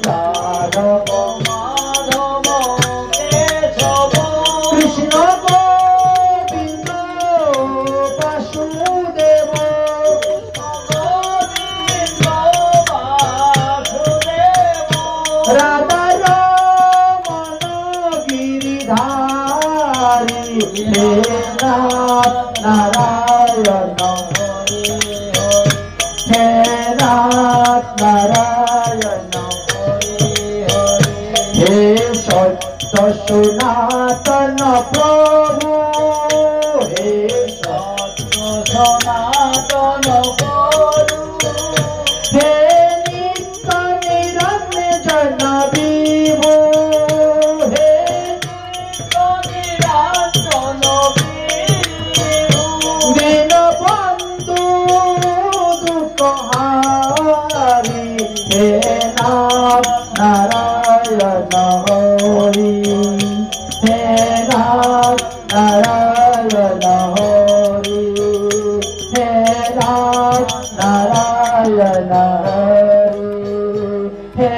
जादव माधव केशव कृष्ण गोविंद वासुदेव राधा रमण गिरिधारी हे नाथ नारायण हे नाथ नारायण हे सत्य सनातन प्रभु हे सत्य सनातन प्रभु हे नित्य निरंजन विभु हे नित्य निरंजन विभु दीनबंधु दुःखहारी हे नाथ नारायण हरि हे नाथ नारायण हरि हे नाथ नारायण हरि हे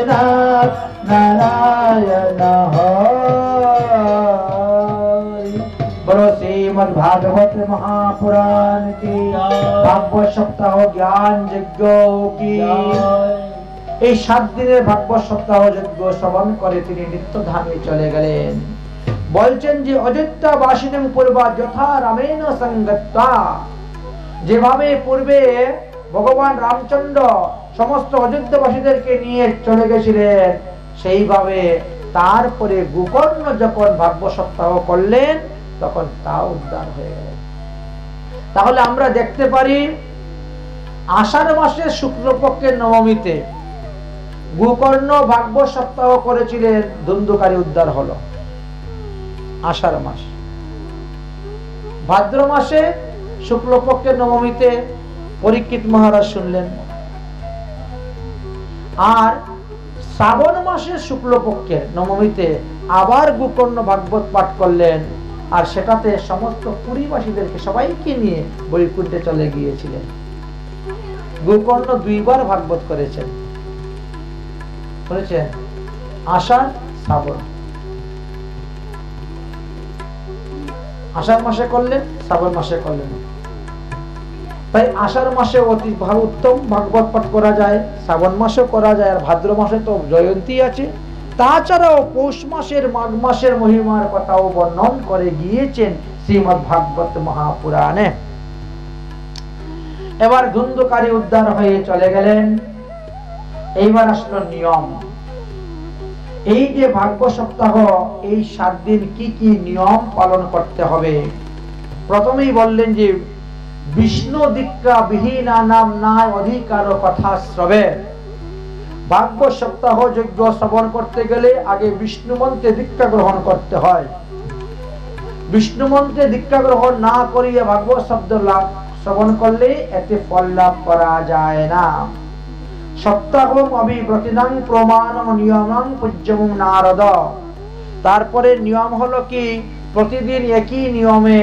नाथ नारायण हरि। बोलो श्रीमद् भागवत महापुराण की भागवत सप्ताह ज्ञान यज्ञ की এই 7 দিনের ভাগবত সপ্তাহ যজ্ঞ শ্রবণ করে তিনি নিত্যধামে চলে গেলেন। বলছেন যে অযোধ্যাবাসিনম পূর্বা যথা রামেণ সংগত্বা, যেভাবে পূর্বে ভগবান রামচন্দ্র সমস্ত অযোধ্যাবাসীদেরকে নিয়ে চলে গেছিলেন, সেইভাবে তারপরে গোকর্ণ যখন ভাগবত সপ্তাহ করলেন তখন তা উদ্ধার হয়ে গেল। তাহলে আমরা দেখতে পারি আষাঢ় মাসের শুক্লপক্ষের নবমীতে গোকর্ণ ভাগবত সপ্তাহ করেছিলেন, ধুন্ধুকারী উদ্ধার হলো আষাঢ় মাস। ভাদ্র মাসে শুক্লপক্ষের নবমীতে পরীক্ষিত মহারাজ শুনলেন, আর শ্রাবণ মাসের শুক্লপক্ষের নবমীতে আবার গোকর্ণ ভাগবত পাঠ করলেন, আর সেটাতে সমস্ত পুরীবাসীদেরকে সবাইকে নিয়ে বৈকুণ্ঠে চলে গিয়েছিলেন। গোকর্ণ 2 বার ভাগবত করেছেন, বলেছেন আষাঢ় শ্রাবণ। আষাঢ় মাসে করলেন, শ্রাবণ মাসে করলেন। তাই আষাঢ় মাসে অতি উত্তম ভাগবত পাঠ করা যায়, শ্রাবণ মাসেও করা যায়, আর ভাদ্র মাসে তো জয়ন্তী আছে। তাছাড়াও পৌষ মাসের মাঘ মাসের মহিমার কথাও বর্ণন করে গিয়েছেন শ্রীমদ্ ভাগবত মহাপুরাণে। এবার ধুন্ধুকারী উদ্ধার হয়ে চলে গেলেন। এইবার আসলো নিয়ম। এই যে ভাগবত সপ্তাহ, এই 7 দিন কি কি নিয়ম পালন করতে হবে। প্রথমেই বললেন যে বিষ্ণু দীক্ষা বিহীনা নাম নাই অধিকার কথা শ্রবে। ভাগবত সপ্তাহ যজ্ঞ শ্রবণ করতে গেলে আগে বিষ্ণু মন্ত্রে দীক্ষা গ্রহণ করতে হয়। বিষ্ণু মন্ত্রে দীক্ষা গ্রহণ না করিয়া ভাগবত শব্দ লাভ শ্রবণ করলে এতে ফল লাভ করা যায় না। সপ্তাহম অবিব্রতিনাং প্রমাণম নিয়মং পূজ্যম নারদ। তারপরে নিয়ম হলো কি, প্রতিদিন একই নিয়মে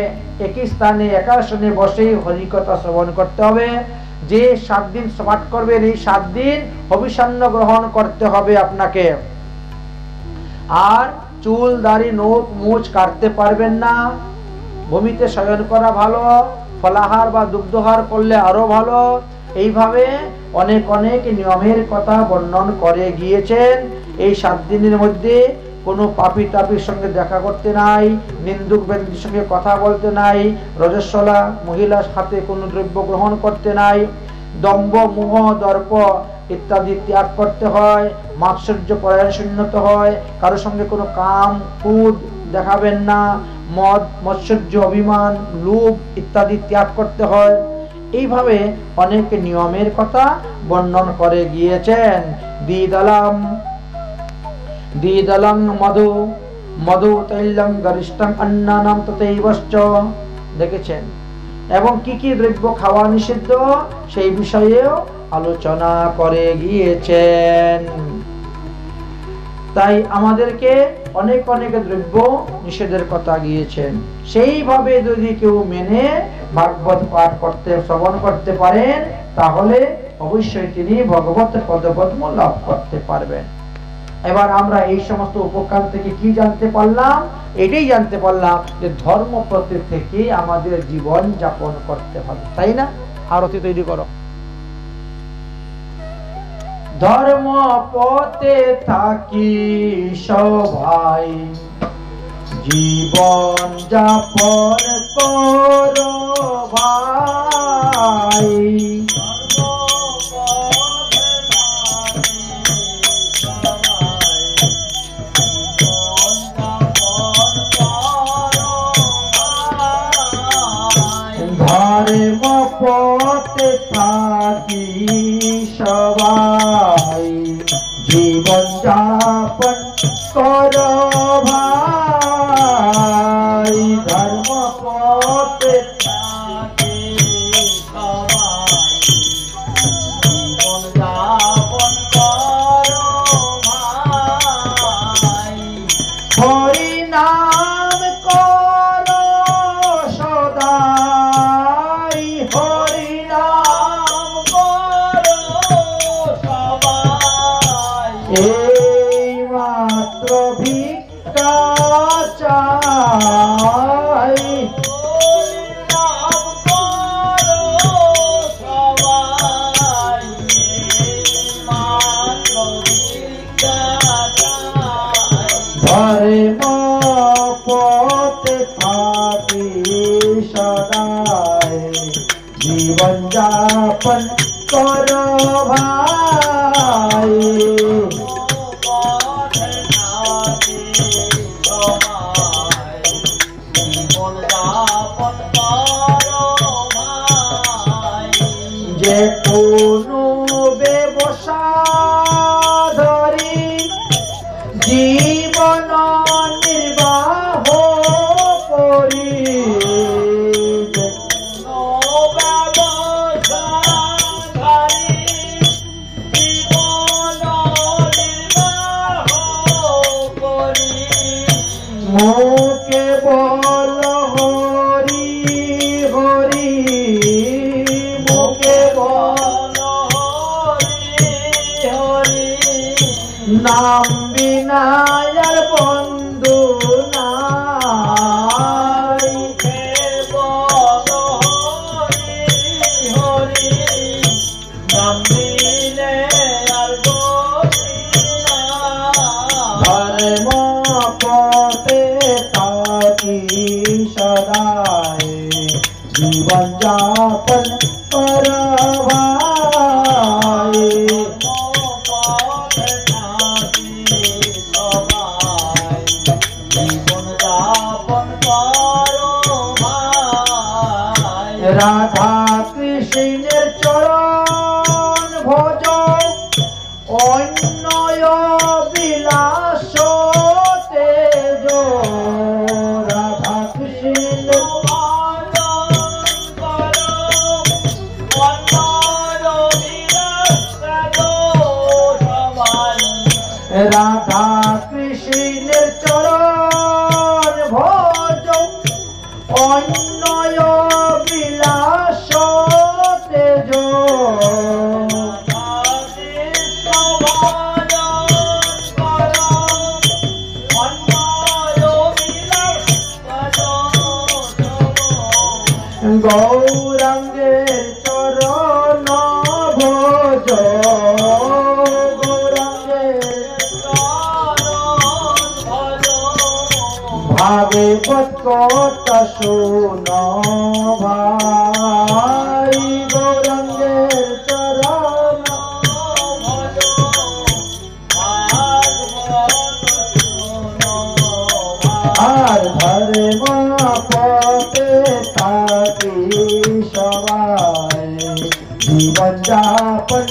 একই স্থানে একাসনে বসে হরিকথা শ্রবণ করতে হবে। যে 7 দিন পাঠ করবেন, এই 7 দিন হবিষান্ন গ্রহণ করতে হবে আপনাকে। আর চুল দাড়ি নখ মুছ কাটতে পারবেন না। ভূমিতে শয়ন করা ভালো, ফলাহার বা দুগ্ধহার করলে আরো ভালো। এইভাবে অনেক অনেক নিয়মের কথা বর্ণন করে গিয়েছেন। এই 7 দিনের মধ্যে কোনো পাপী তাপীর সঙ্গে দেখা করতে নাই, নিন্দুক ব্যক্তির সঙ্গে কথা বলতে নাই, রজস্বলা মহিলার সাথে কোনো দ্রব্য গ্রহণ করতে নাই, দম্ভ মোহ দর্প ইত্যাদি ত্যাগ করতে হয়, মাৎসর্য পরায়ণ শূন্যত হয়, কারোর সঙ্গে কোনো কাম ক্রোধ দেখাবেন না, মদ মৎসর্য অভিমান লোভ ইত্যাদি ত্যাগ করতে হয়। এইভাবে অনেক নিয়মের কথা বর্ণন করে গিয়েছেন। দ্বিদলং মধু মধু তৈলং গরিষ্ঠং অন্নানাম তথৈবশ্চ। দেখেছেন, এবং কি কি দ্রব্য খাওয়া নিষিদ্ধ সেই বিষয়েও আলোচনা করে গিয়েছেন। তাই আমাদেরকে অনেক অনেক দ্রব্য নিষেধের কথা গিয়েছেন। সেইভাবে যদি কেউ মেনে ভাগবত পাঠ করতে শ্রবণ করতে পারেন তাহলে অবশ্যই তিনি ভগবত পদপদ্ম লাভ করতে পারবেন। এবার আমরা এই সমস্ত উপকার থেকে কি জানতে পারলাম? এটাই জানতে পারলাম যে ধর্ম পথে থেকে আমাদের জীবন যাপন করতে হবে, তাই না? আরতি তৈরি করো। ধর্ম পথে থাকি সবাই জীবন যাপন করো ভাই। ধর্ম পথে থাকি সবাই জীবন যাপন করো ভাই। ধর্ম পথে থাকি সবাই জীবন যাপন করো ভাই। হরি নাম করো সদাই, হরি নাম করো সবাই। এই মাত্র ভিক্ষা চাই, হরি নাম করো সবাই। এই মাত্র ভিক্ষা চাই। ধর্ম পথে থাকি সদাই জীবন যাপন করো ভাই। যে কোনো ব্যবসা ধরি জীবন নির্বাহ করি, ব্যবসা ধরি জীবন নির্বাহ করি। মুখে বল হরি হরি, মুখে বল হরি হরি। নাম বিনা আর বন্ধু নাই, বল হরি হরি। নাম বিনে আর গতি নাই। ধর্ম পথে থাকি সদাই জীবন যাপন করো ভাই। রাধা কৃষ্ণের চরণ ভজ অন্যয় বিলাস তেজ। রাধা কৃষ্ণ রাধা কৃষ্ণের চরণ ভজ অন্যয় বিলাস তেজ। গৌরাঙ্গের চরণ ভজ, গৌরাঙ্গের ভাবে কথা শোন ভাই। গৌরাঙ্গের চরণ আর ধর্ম পথে থাকি সবাই জীবন যাপন